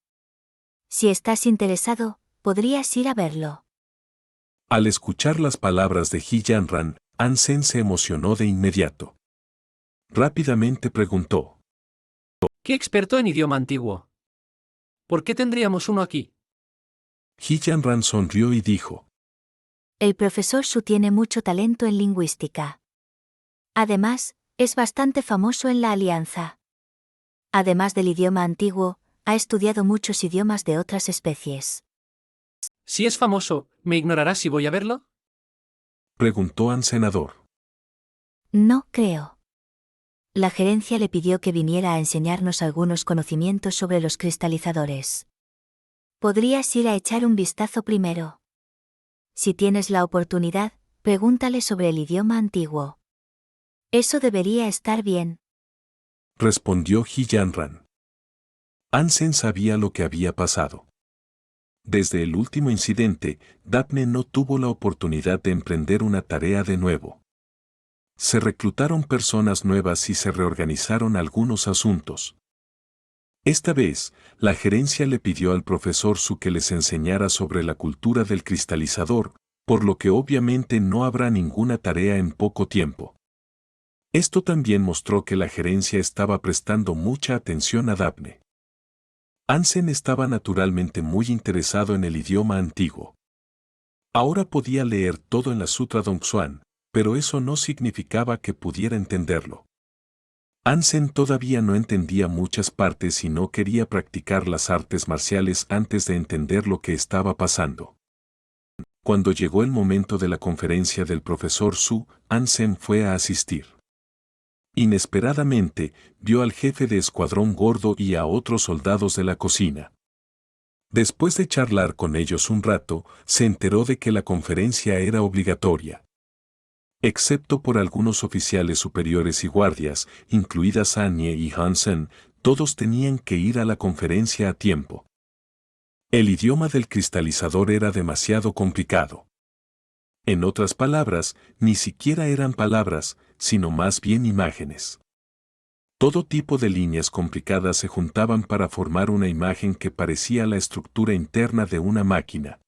Si estás interesado, podrías ir a verlo. Al escuchar las palabras de Ji Yanran, Hansen se emocionó de inmediato. Rápidamente preguntó. ¿Qué experto en idioma antiguo? ¿Por qué tendríamos uno aquí? Ji Yanran sonrió y dijo. El profesor Su tiene mucho talento en lingüística. Además, es bastante famoso en la Alianza. Además del idioma antiguo, ha estudiado muchos idiomas de otras especies. Si es famoso, ¿me ignorarás si voy a verlo? Preguntó Hansen Ador. No creo. La gerencia le pidió que viniera a enseñarnos algunos conocimientos sobre los cristalizadores. Podrías ir a echar un vistazo primero. Si tienes la oportunidad, pregúntale sobre el idioma antiguo. Eso debería estar bien. Respondió Ji Yanran. Hansen sabía lo que había pasado. Desde el último incidente, Daphne no tuvo la oportunidad de emprender una tarea de nuevo. Se reclutaron personas nuevas y se reorganizaron algunos asuntos. Esta vez, la gerencia le pidió al profesor Su que les enseñara sobre la cultura del cristalizador, por lo que obviamente no habrá ninguna tarea en poco tiempo. Esto también mostró que la gerencia estaba prestando mucha atención a Daphne. Hansen estaba naturalmente muy interesado en el idioma antiguo. Ahora podía leer todo en la Sutra Dongxuan, pero eso no significaba que pudiera entenderlo. Hansen todavía no entendía muchas partes y no quería practicar las artes marciales antes de entender lo que estaba pasando. Cuando llegó el momento de la conferencia del profesor Su, Hansen fue a asistir. Inesperadamente, vio al jefe de escuadrón gordo y a otros soldados de la cocina. Después de charlar con ellos un rato, se enteró de que la conferencia era obligatoria. Excepto por algunos oficiales superiores y guardias, incluidas Annie y Hansen, todos tenían que ir a la conferencia a tiempo. El idioma del cristalizador era demasiado complicado. En otras palabras, ni siquiera eran palabras, sino más bien imágenes. Todo tipo de líneas complicadas se juntaban para formar una imagen que parecía la estructura interna de una máquina.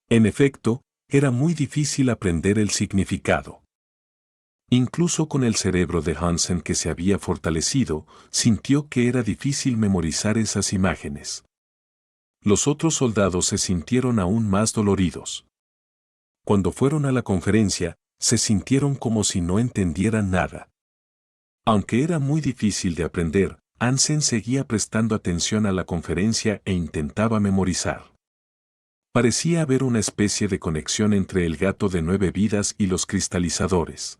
En efecto, era muy difícil aprender el significado. Incluso con el cerebro de Hansen que se había fortalecido, sintió que era difícil memorizar esas imágenes. Los otros soldados se sintieron aún más doloridos. Cuando fueron a la conferencia, se sintieron como si no entendieran nada. Aunque era muy difícil de aprender, Hansen seguía prestando atención a la conferencia e intentaba memorizar. Parecía haber una especie de conexión entre el gato de 9 vidas y los cristalizadores.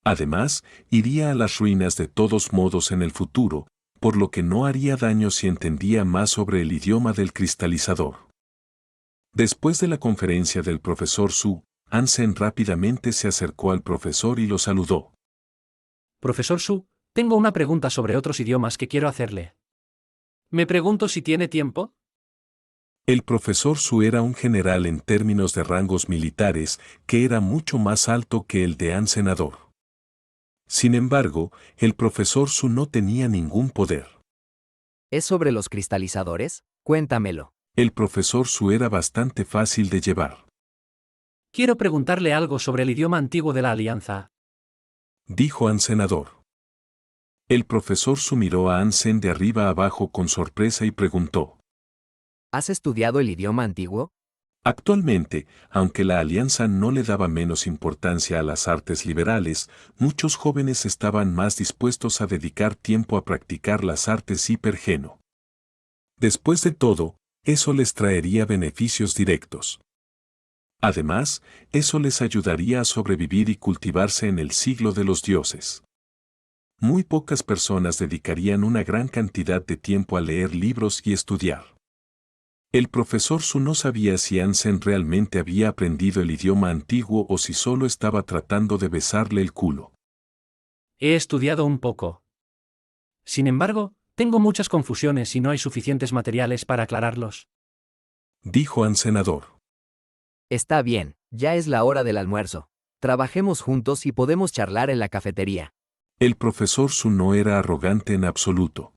Además, iría a las ruinas de todos modos en el futuro, por lo que no haría daño si entendía más sobre el idioma del cristalizador. Después de la conferencia del profesor Su, Hansen rápidamente se acercó al profesor y lo saludó. Profesor Su, tengo una pregunta sobre otros idiomas que quiero hacerle. ¿Me pregunto si tiene tiempo? El profesor Su era un general en términos de rangos militares que era mucho más alto que el de Hansenador. Sin embargo, el profesor Su no tenía ningún poder. ¿Es sobre los cristalizadores? Cuéntamelo. El profesor Su era bastante fácil de llevar. Quiero preguntarle algo sobre el idioma antiguo de la Alianza, dijo Hansenador. El profesor Su miró a Hansen de arriba a abajo con sorpresa y preguntó. ¿Has estudiado el idioma antiguo? Actualmente, aunque la Alianza no le daba menos importancia a las artes liberales, muchos jóvenes estaban más dispuestos a dedicar tiempo a practicar las artes hipergeno. Después de todo, eso les traería beneficios directos. Además, eso les ayudaría a sobrevivir y cultivarse en el siglo de los dioses. Muy pocas personas dedicarían una gran cantidad de tiempo a leer libros y estudiar. El profesor Su no sabía si Hansen realmente había aprendido el idioma antiguo o si solo estaba tratando de besarle el culo. He estudiado un poco. Sin embargo, tengo muchas confusiones y no hay suficientes materiales para aclararlos, dijo Hansenador. Está bien, ya es la hora del almuerzo. Trabajemos juntos y podemos charlar en la cafetería. El profesor Su no era arrogante en absoluto.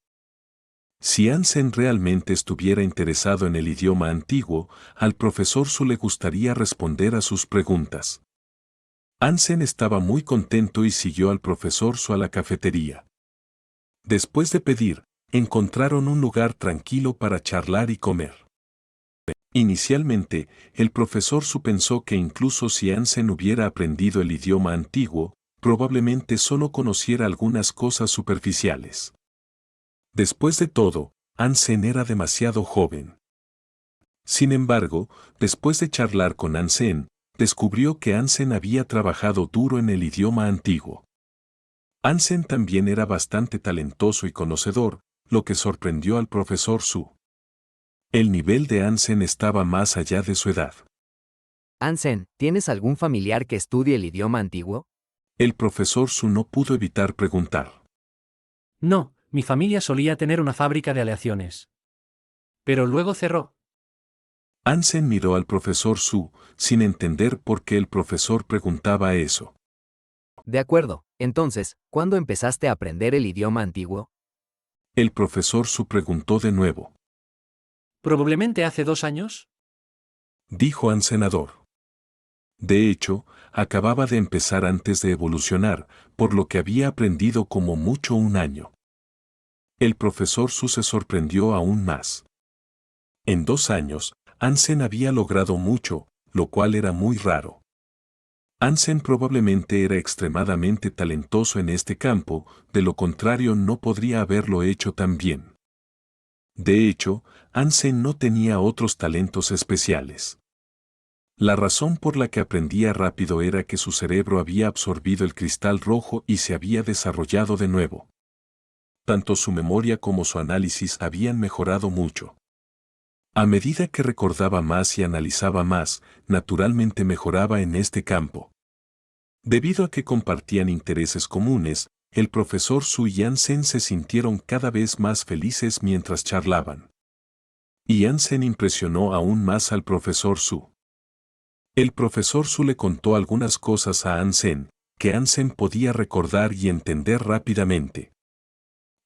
Si Hansen realmente estuviera interesado en el idioma antiguo, al profesor Su le gustaría responder a sus preguntas. Hansen estaba muy contento y siguió al profesor Su a la cafetería. Después de pedir, encontraron un lugar tranquilo para charlar y comer. Inicialmente, el profesor Su pensó que incluso si Hansen hubiera aprendido el idioma antiguo, probablemente solo conociera algunas cosas superficiales. Después de todo, Hansen era demasiado joven. Sin embargo, después de charlar con Hansen, descubrió que Hansen había trabajado duro en el idioma antiguo. Hansen también era bastante talentoso y conocedor, lo que sorprendió al profesor Su. El nivel de Hansen estaba más allá de su edad. Hansen, ¿tienes algún familiar que estudie el idioma antiguo? El profesor Su no pudo evitar preguntar. No, mi familia solía tener una fábrica de aleaciones. Pero luego cerró. Hansen miró al profesor Su, sin entender por qué el profesor preguntaba eso. De acuerdo, entonces, ¿cuándo empezaste a aprender el idioma antiguo? El profesor Su preguntó de nuevo. ¿Probablemente hace 2 años? Dijo Hansenador. De hecho, acababa de empezar antes de evolucionar, por lo que había aprendido como mucho 1 año. El profesor Su se sorprendió aún más. En 2 años, Hansen había logrado mucho, lo cual era muy raro. Hansen probablemente era extremadamente talentoso en este campo, de lo contrario no podría haberlo hecho tan bien. De hecho, Hansen no tenía otros talentos especiales. La razón por la que aprendía rápido era que su cerebro había absorbido el cristal rojo y se había desarrollado de nuevo. Tanto su memoria como su análisis habían mejorado mucho. A medida que recordaba más y analizaba más, naturalmente mejoraba en este campo. Debido a que compartían intereses comunes, el profesor Su y Hansen se sintieron cada vez más felices mientras charlaban. Y Hansen impresionó aún más al profesor Su. El profesor Su le contó algunas cosas a Hansen, que Hansen podía recordar y entender rápidamente.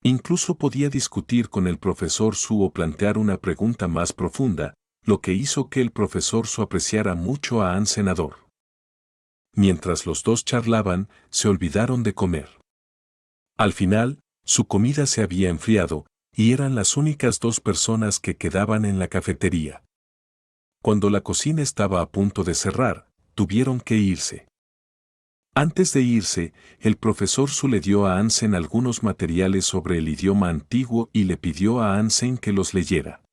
Incluso podía discutir con el profesor Su o plantear una pregunta más profunda, lo que hizo que el profesor Su apreciara mucho a An Senador. Mientras los dos charlaban, se olvidaron de comer. Al final, su comida se había enfriado, y eran las únicas dos personas que quedaban en la cafetería. Cuando la cocina estaba a punto de cerrar, tuvieron que irse. Antes de irse, el profesor Su le dio a Ansem algunos materiales sobre el idioma antiguo y le pidió a Ansem que los leyera.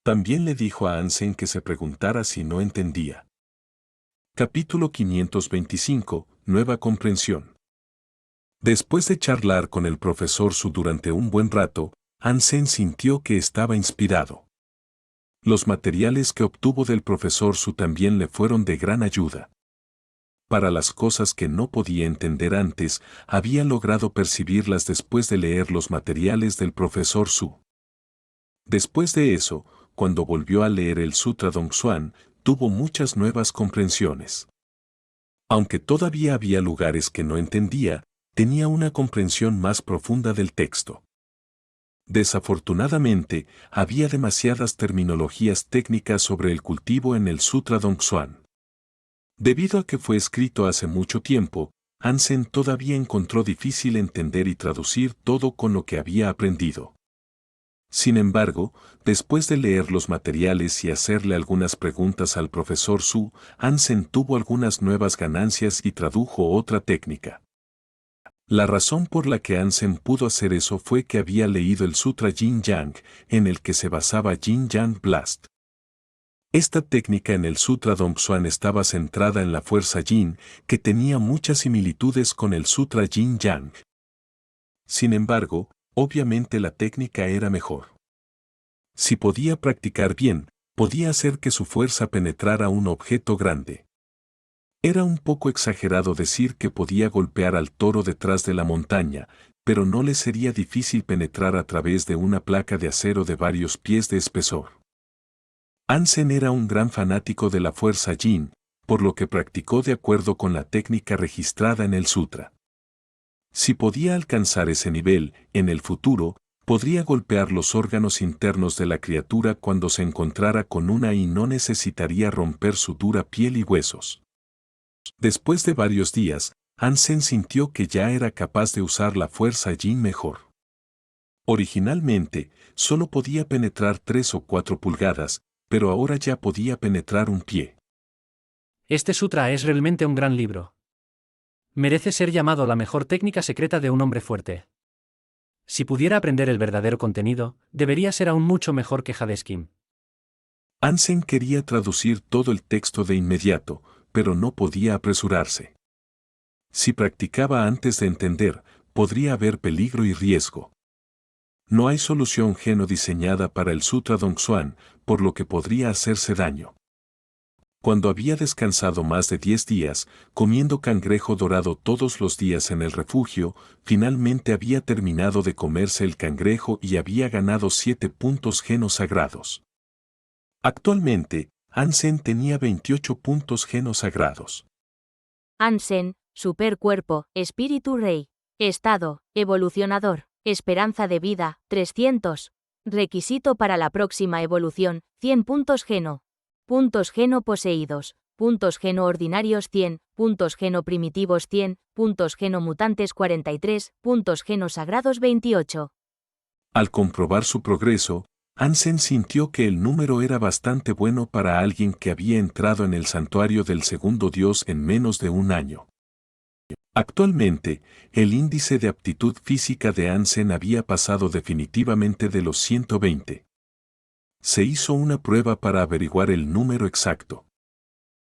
También le dijo a Ansem que se preguntara si no entendía. Capítulo 525, Nueva comprensión. Después de charlar con el profesor Su durante un buen rato, Ansem sintió que estaba inspirado. Los materiales que obtuvo del profesor Su también le fueron de gran ayuda. Para las cosas que no podía entender antes, había logrado percibirlas después de leer los materiales del profesor Su. Después de eso, cuando volvió a leer el Sutra Dongsuan, tuvo muchas nuevas comprensiones. Aunque todavía había lugares que no entendía, tenía una comprensión más profunda del texto. Desafortunadamente, había demasiadas terminologías técnicas sobre el cultivo en el Sutra Dongsuan. Debido a que fue escrito hace mucho tiempo, Ansem todavía encontró difícil entender y traducir todo con lo que había aprendido. Sin embargo, después de leer los materiales y hacerle algunas preguntas al profesor Su, Ansem tuvo algunas nuevas ganancias y tradujo otra técnica. La razón por la que Ansem pudo hacer eso fue que había leído el Sutra Yin Yang, en el que se basaba Yin Yang Blast. Esta técnica en el Sutra Dongsuan estaba centrada en la fuerza Yin, que tenía muchas similitudes con el Sutra Yin Yang. Sin embargo, obviamente la técnica era mejor. Si podía practicar bien, podía hacer que su fuerza penetrara un objeto grande. Era un poco exagerado decir que podía golpear al toro detrás de la montaña, pero no le sería difícil penetrar a través de una placa de acero de varios pies de espesor. Ansem era un gran fanático de la fuerza Yin, por lo que practicó de acuerdo con la técnica registrada en el sutra. Si podía alcanzar ese nivel, en el futuro, podría golpear los órganos internos de la criatura cuando se encontrara con una y no necesitaría romper su dura piel y huesos. Después de varios días, Ansem sintió que ya era capaz de usar la fuerza Yin mejor. Originalmente, solo podía penetrar 3 o 4 pulgadas, pero ahora ya podía penetrar un pie. Este sutra es realmente un gran libro. Merece ser llamado la mejor técnica secreta de un hombre fuerte. Si pudiera aprender el verdadero contenido, debería ser aún mucho mejor que Hadeskim. Ansem quería traducir todo el texto de inmediato, pero no podía apresurarse. Si practicaba antes de entender, podría haber peligro y riesgo. No hay solución geno diseñada para el Sutra Dongsuan, por lo que podría hacerse daño. Cuando había descansado más de 10 días, comiendo cangrejo dorado todos los días en el refugio, finalmente había terminado de comerse el cangrejo y había ganado 7 puntos geno sagrados. Actualmente, Ansem tenía 28 puntos geno sagrados. Ansem, supercuerpo, espíritu rey. Estado, evolucionador. Esperanza de vida, 300. Requisito para la próxima evolución, 100 puntos geno. Puntos geno poseídos. Puntos geno ordinarios 100, puntos geno primitivos 100, puntos geno mutantes 43, puntos geno sagrados 28. Al comprobar su progreso, Ansem sintió que el número era bastante bueno para alguien que había entrado en el santuario del segundo dios en menos de un año. Actualmente, el índice de aptitud física de Ansem había pasado definitivamente de los 120. Se hizo una prueba para averiguar el número exacto.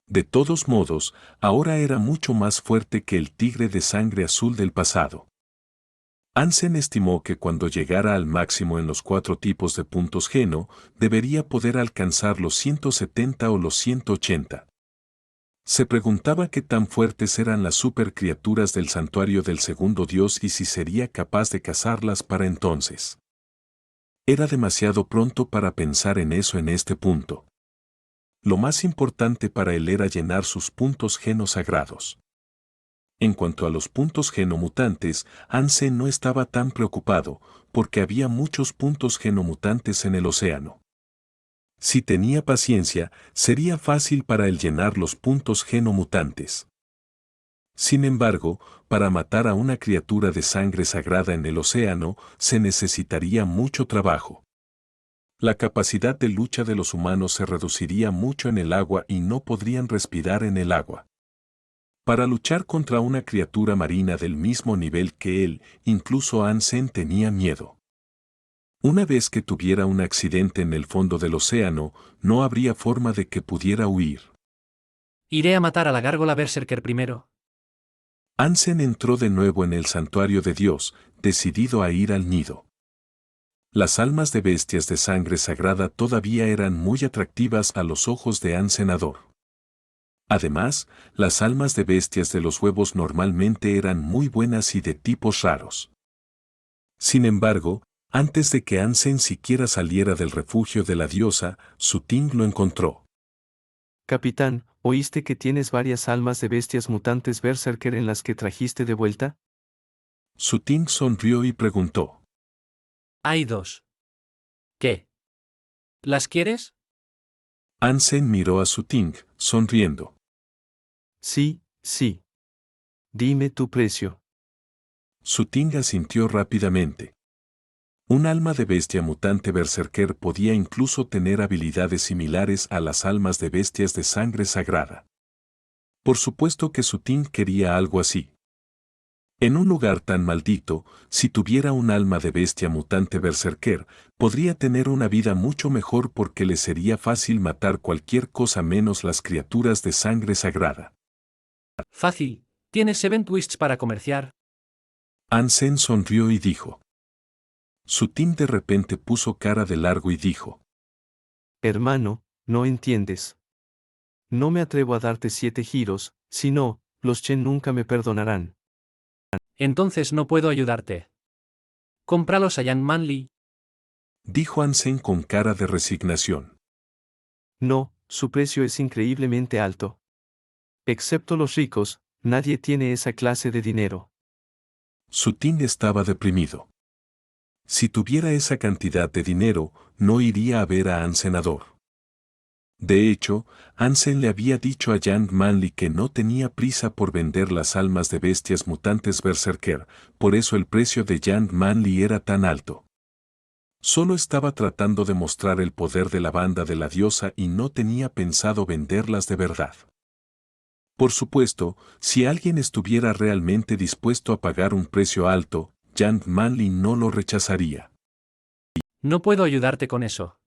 De todos modos, ahora era mucho más fuerte que el tigre de sangre azul del pasado. Ansem estimó que cuando llegara al máximo en los 4 tipos de puntos geno, debería poder alcanzar los 170 o los 180. Se preguntaba qué tan fuertes eran las supercriaturas del santuario del segundo dios y si sería capaz de cazarlas para entonces. Era demasiado pronto para pensar en eso en este punto. Lo más importante para él era llenar sus puntos geno sagrados. En cuanto a los puntos genomutantes, Hansen no estaba tan preocupado, porque había muchos puntos genomutantes en el océano. Si tenía paciencia, sería fácil para él llenar los puntos genomutantes. Sin embargo, para matar a una criatura de sangre sagrada en el océano, se necesitaría mucho trabajo. La capacidad de lucha de los humanos se reduciría mucho en el agua y no podrían respirar en el agua. Para luchar contra una criatura marina del mismo nivel que él, incluso Hansen tenía miedo. Una vez que tuviera un accidente en el fondo del océano, no habría forma de que pudiera huir. Iré a matar a la gárgola Berserker primero. Hansen entró de nuevo en el santuario de Dios, decidido a ir al nido. Las almas de bestias de sangre sagrada todavía eran muy atractivas a los ojos de Hansenador. Además, las almas de bestias de los huevos normalmente eran muy buenas y de tipos raros. Sin embargo, antes de que Hansen siquiera saliera del refugio de la diosa, Suting lo encontró. Capitán, ¿oíste que tienes varias almas de bestias mutantes Berserker en las que trajiste de vuelta? Suting sonrió y preguntó. Hay 2. ¿Qué? ¿Las quieres? Hansen miró a Suting, sonriendo. Sí, sí. Dime tu precio. Suting asintió rápidamente. Un alma de bestia mutante berserker podía incluso tener habilidades similares a las almas de bestias de sangre sagrada. Por supuesto que Suting quería algo así. En un lugar tan maldito, si tuviera un alma de bestia mutante berserker, podría tener una vida mucho mejor porque le sería fácil matar cualquier cosa menos las criaturas de sangre sagrada. Fácil, tienes 7 twists para comerciar. Hansen sonrió y dijo. Suting de repente puso cara de largo y dijo. Hermano, no entiendes. No me atrevo a darte 7 giros, si no, los Chen nunca me perdonarán. Entonces no puedo ayudarte. Cómpralos a Yang Manli. Dijo Hansen con cara de resignación. No, su precio es increíblemente alto. Excepto los ricos, nadie tiene esa clase de dinero. Suting estaba deprimido. Si tuviera esa cantidad de dinero, no iría a ver a Hansenador. De hecho, Hansen le había dicho a Yang Manli que no tenía prisa por vender las almas de bestias mutantes berserker, por eso el precio de Yang Manli era tan alto. Solo estaba tratando de mostrar el poder de la banda de la diosa y no tenía pensado venderlas de verdad. Por supuesto, si alguien estuviera realmente dispuesto a pagar un precio alto, Yang Manli no lo rechazaría. No puedo ayudarte con eso.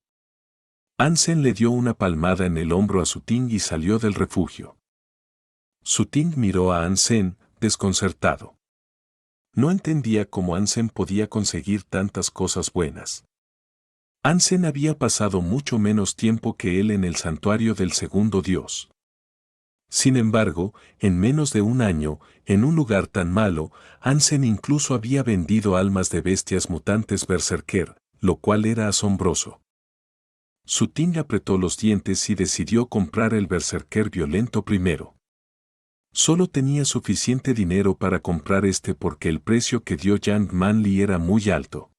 Hansen le dio una palmada en el hombro a Suting y salió del refugio. Suting miró a Hansen, desconcertado. No entendía cómo Hansen podía conseguir tantas cosas buenas. Hansen había pasado mucho menos tiempo que él en el santuario del segundo dios. Sin embargo, en menos de un año, en un lugar tan malo, Hansen incluso había vendido almas de bestias mutantes berserker, lo cual era asombroso. Suting apretó los dientes y decidió comprar el berserker violento primero. Solo tenía suficiente dinero para comprar este porque el precio que dio Yang Manli era muy alto.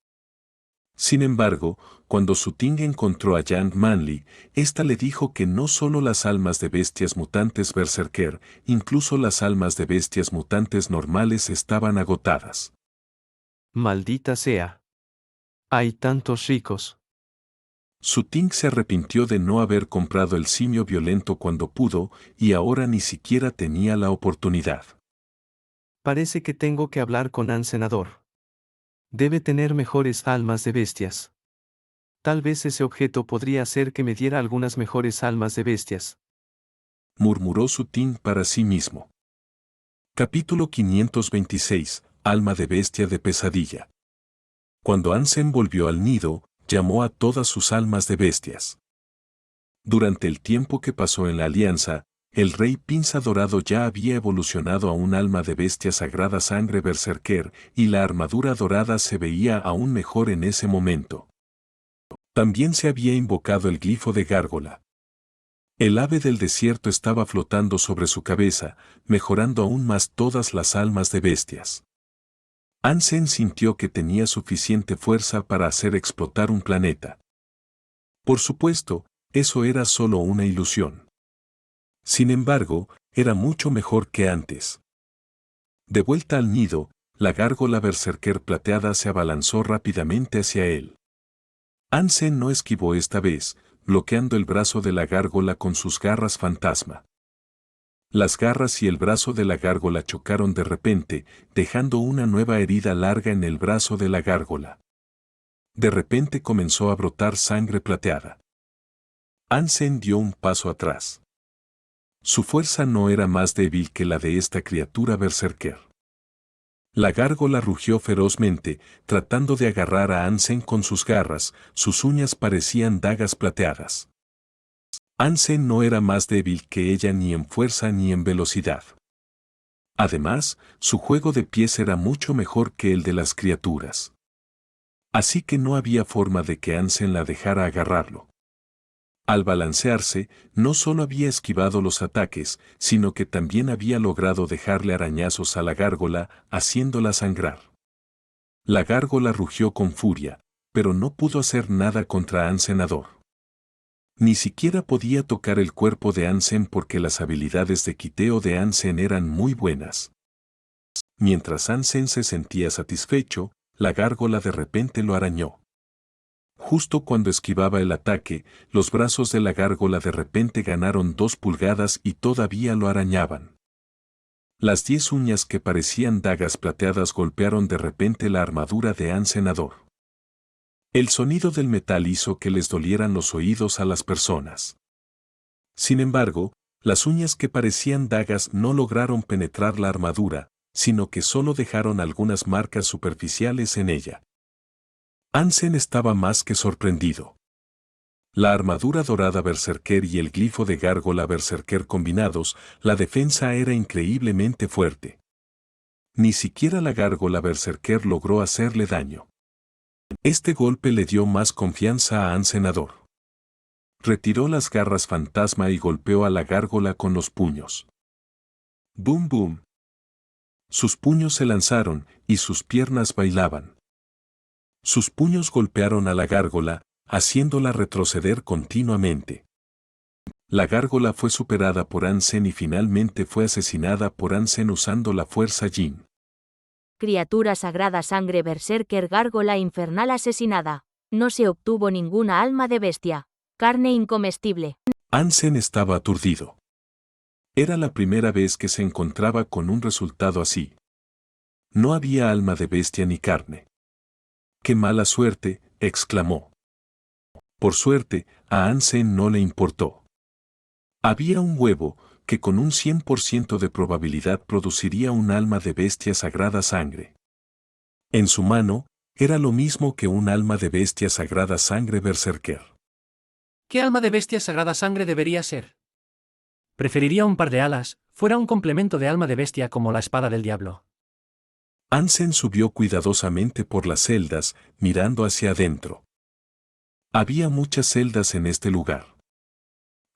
Sin embargo, cuando Suting encontró a Yang Manli, ésta le dijo que no solo las almas de bestias mutantes berserker, incluso las almas de bestias mutantes normales estaban agotadas. Maldita sea. Hay tantos ricos. Suting se arrepintió de no haber comprado el simio violento cuando pudo, y ahora ni siquiera tenía la oportunidad. Parece que tengo que hablar con Hansenador. Debe tener mejores almas de bestias. Tal vez ese objeto podría hacer que me diera algunas mejores almas de bestias. Murmuró Suting para sí mismo. Capítulo 526, Alma de bestia de pesadilla. Cuando Hansen volvió al nido, llamó a todas sus almas de bestias. Durante el tiempo que pasó en la alianza, el rey Pinza Dorado ya había evolucionado a un alma de bestia sagrada sangre berserker, y la armadura dorada se veía aún mejor en ese momento. También se había invocado el glifo de gárgola. El ave del desierto estaba flotando sobre su cabeza, mejorando aún más todas las almas de bestias. Ansem sintió que tenía suficiente fuerza para hacer explotar un planeta. Por supuesto, eso era solo una ilusión. Sin embargo, era mucho mejor que antes. De vuelta al nido, la gárgola berserker plateada se abalanzó rápidamente hacia él. Ansem no esquivó esta vez, bloqueando el brazo de la gárgola con sus garras fantasma. Las garras y el brazo de la gárgola chocaron de repente, dejando una nueva herida larga en el brazo de la gárgola. De repente comenzó a brotar sangre plateada. Ansem dio un paso atrás. Su fuerza no era más débil que la de esta criatura berserker. La gárgola rugió ferozmente, tratando de agarrar a Ansem con sus garras, sus uñas parecían dagas plateadas. Ansem no era más débil que ella ni en fuerza ni en velocidad. Además, su juego de pies era mucho mejor que el de las criaturas. Así que no había forma de que Ansem la dejara agarrarlo. Al balancearse, no solo había esquivado los ataques, sino que también había logrado dejarle arañazos a la gárgola, haciéndola sangrar. La gárgola rugió con furia, pero no pudo hacer nada contra Ansenador. Ni siquiera podía tocar el cuerpo de Ansem porque las habilidades de quiteo de Ansem eran muy buenas. Mientras Ansem se sentía satisfecho, la gárgola de repente lo arañó. Justo cuando esquivaba el ataque, los brazos de la gárgola de repente ganaron 2 pulgadas y todavía lo arañaban. Las 10 uñas que parecían dagas plateadas golpearon de repente la armadura de Ansenador. El sonido del metal hizo que les dolieran los oídos a las personas. Sin embargo, las uñas que parecían dagas no lograron penetrar la armadura, sino que solo dejaron algunas marcas superficiales en ella. Ansem estaba más que sorprendido. La armadura dorada berserker y el glifo de gárgola berserker combinados, la defensa era increíblemente fuerte. Ni siquiera la gárgola berserker logró hacerle daño. Este golpe le dio más confianza a Ansenador. Retiró las garras fantasma y golpeó a la gárgola con los puños. ¡Bum bum! Sus puños se lanzaron y sus piernas bailaban. Sus puños golpearon a la gárgola, haciéndola retroceder continuamente. La gárgola fue superada por Ansem y finalmente fue asesinada por Ansem usando la fuerza Yin. Criatura sagrada sangre berserker gárgola infernal asesinada. No se obtuvo ninguna alma de bestia. Carne incomestible. Ansem estaba aturdido. Era la primera vez que se encontraba con un resultado así. No había alma de bestia ni carne. ¡Qué mala suerte!, exclamó. Por suerte, a Ansem no le importó. Había un huevo que con un 100% de probabilidad produciría un alma de bestia sagrada sangre. En su mano, era lo mismo que un alma de bestia sagrada sangre berserker. ¿Qué alma de bestia sagrada sangre debería ser? Preferiría un par de alas, fuera un complemento de alma de bestia como la espada del diablo. Ansem subió cuidadosamente por las celdas, mirando hacia adentro. Había muchas celdas en este lugar.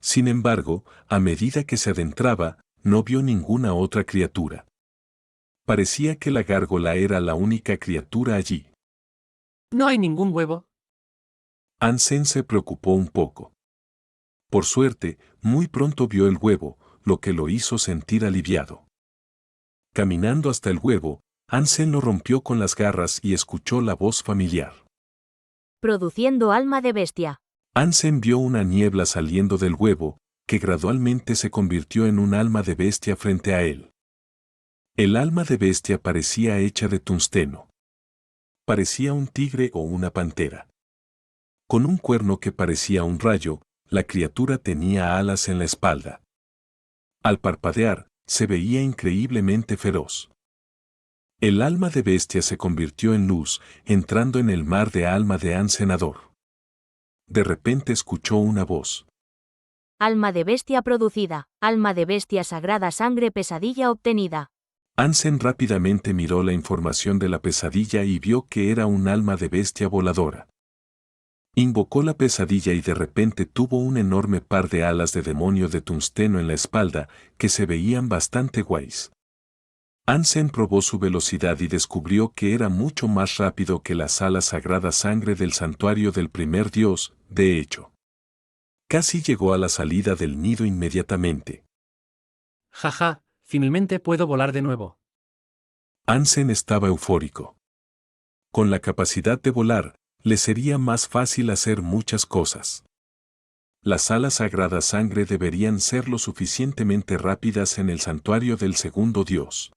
Sin embargo, a medida que se adentraba, no vio ninguna otra criatura. Parecía que la gárgola era la única criatura allí. ¿No hay ningún huevo? Ansem se preocupó un poco. Por suerte, muy pronto vio el huevo, lo que lo hizo sentir aliviado. Caminando hasta el huevo, Ansem lo rompió con las garras y escuchó la voz familiar. Produciendo alma de bestia. Ansem vio una niebla saliendo del huevo, que gradualmente se convirtió en un alma de bestia frente a él. El alma de bestia parecía hecha de tungsteno. Parecía un tigre o una pantera. Con un cuerno que parecía un rayo, la criatura tenía alas en la espalda. Al parpadear, se veía increíblemente feroz. El alma de bestia se convirtió en luz, entrando en el mar de alma de Ansenador. De repente escuchó una voz. Alma de bestia producida, alma de bestia sagrada sangre pesadilla obtenida. Ansem rápidamente miró la información de la pesadilla y vio que era un alma de bestia voladora. Invocó la pesadilla y de repente tuvo un enorme par de alas de demonio de tungsteno en la espalda que se veían bastante guays. Ansem probó su velocidad y descubrió que era mucho más rápido que las alas sagrada sangre del santuario del primer dios, de hecho. Casi llegó a la salida del nido inmediatamente. Jaja, finalmente puedo volar de nuevo. Ansem estaba eufórico. Con la capacidad de volar, le sería más fácil hacer muchas cosas. Las alas sagrada sangre deberían ser lo suficientemente rápidas en el santuario del segundo dios.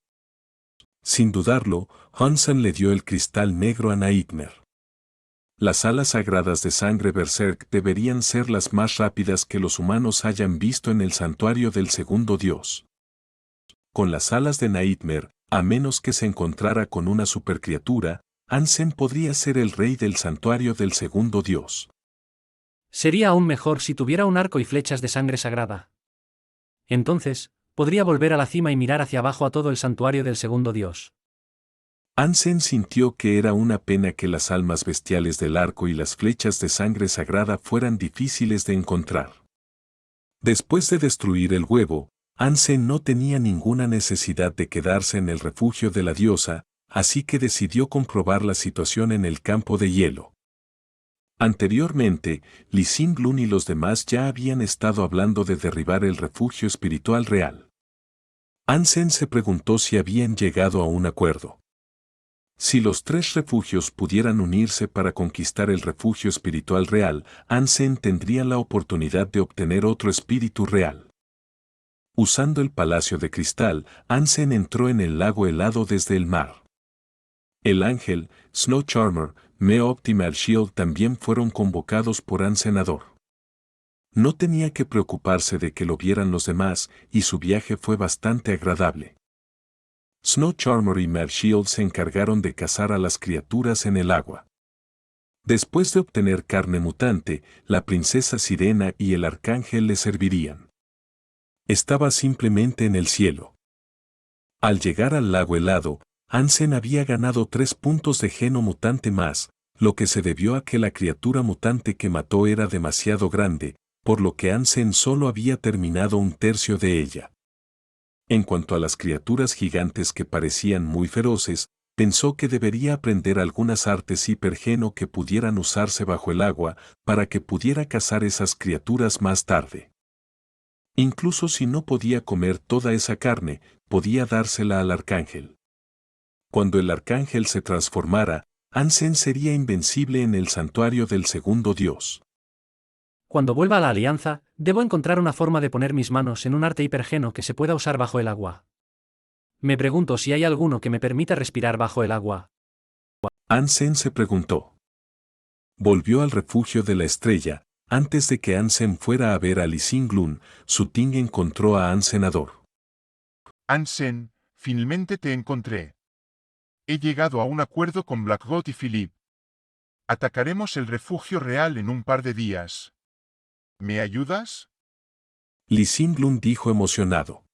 Sin dudarlo, Hansen le dio el cristal negro a Nightmare. Las alas sagradas de sangre Berserk deberían ser las más rápidas que los humanos hayan visto en el santuario del segundo dios. Con las alas de Nightmare, a menos que se encontrara con una supercriatura, Ansem podría ser el rey del santuario del segundo dios. Sería aún mejor si tuviera un arco y flechas de sangre sagrada. Entonces, podría volver a la cima y mirar hacia abajo a todo el santuario del segundo dios. Ansem sintió que era una pena que las almas bestiales del arco y las flechas de sangre sagrada fueran difíciles de encontrar. Después de destruir el huevo, Ansem no tenía ninguna necesidad de quedarse en el refugio de la diosa, así que decidió comprobar la situación en el campo de hielo. Anteriormente, Lee Sin-lun y los demás ya habían estado hablando de derribar el refugio espiritual real. Ansem se preguntó si habían llegado a un acuerdo. Si los tres refugios pudieran unirse para conquistar el refugio espiritual real, Ansem tendría la oportunidad de obtener otro espíritu real. Usando el palacio de cristal, Ansem entró en el lago helado desde el mar. El ángel, Snow Charmer, Meopt y Marshield también fueron convocados por Ansenador. No tenía que preocuparse de que lo vieran los demás, y su viaje fue bastante agradable. Snow Charmer y Marshield se encargaron de cazar a las criaturas en el agua. Después de obtener carne mutante, la princesa Sirena y el arcángel le servirían. Estaba simplemente en el cielo. Al llegar al lago helado, Ansem había ganado 3 puntos de geno mutante más, lo que se debió a que la criatura mutante que mató era demasiado grande, por lo que Ansem solo había terminado un tercio de ella. En cuanto a las criaturas gigantes que parecían muy feroces, pensó que debería aprender algunas artes hipergeno que pudieran usarse bajo el agua para que pudiera cazar esas criaturas más tarde. Incluso si no podía comer toda esa carne, podía dársela al arcángel. Cuando el arcángel se transformara, Ansem sería invencible en el santuario del segundo dios. Cuando vuelva a la alianza, debo encontrar una forma de poner mis manos en un arte hipergeno que se pueda usar bajo el agua. Me pregunto si hay alguno que me permita respirar bajo el agua. Ansem se preguntó. Volvió al refugio de la estrella. Antes de que Ansem fuera a ver a Lee Sin-lun, Su Ting encontró a Ansenador. Ansem, finalmente te encontré. He llegado a un acuerdo con Blackrock y Philip. Atacaremos el refugio real en un par de días. ¿Me ayudas? Lee Sin-lun dijo emocionado.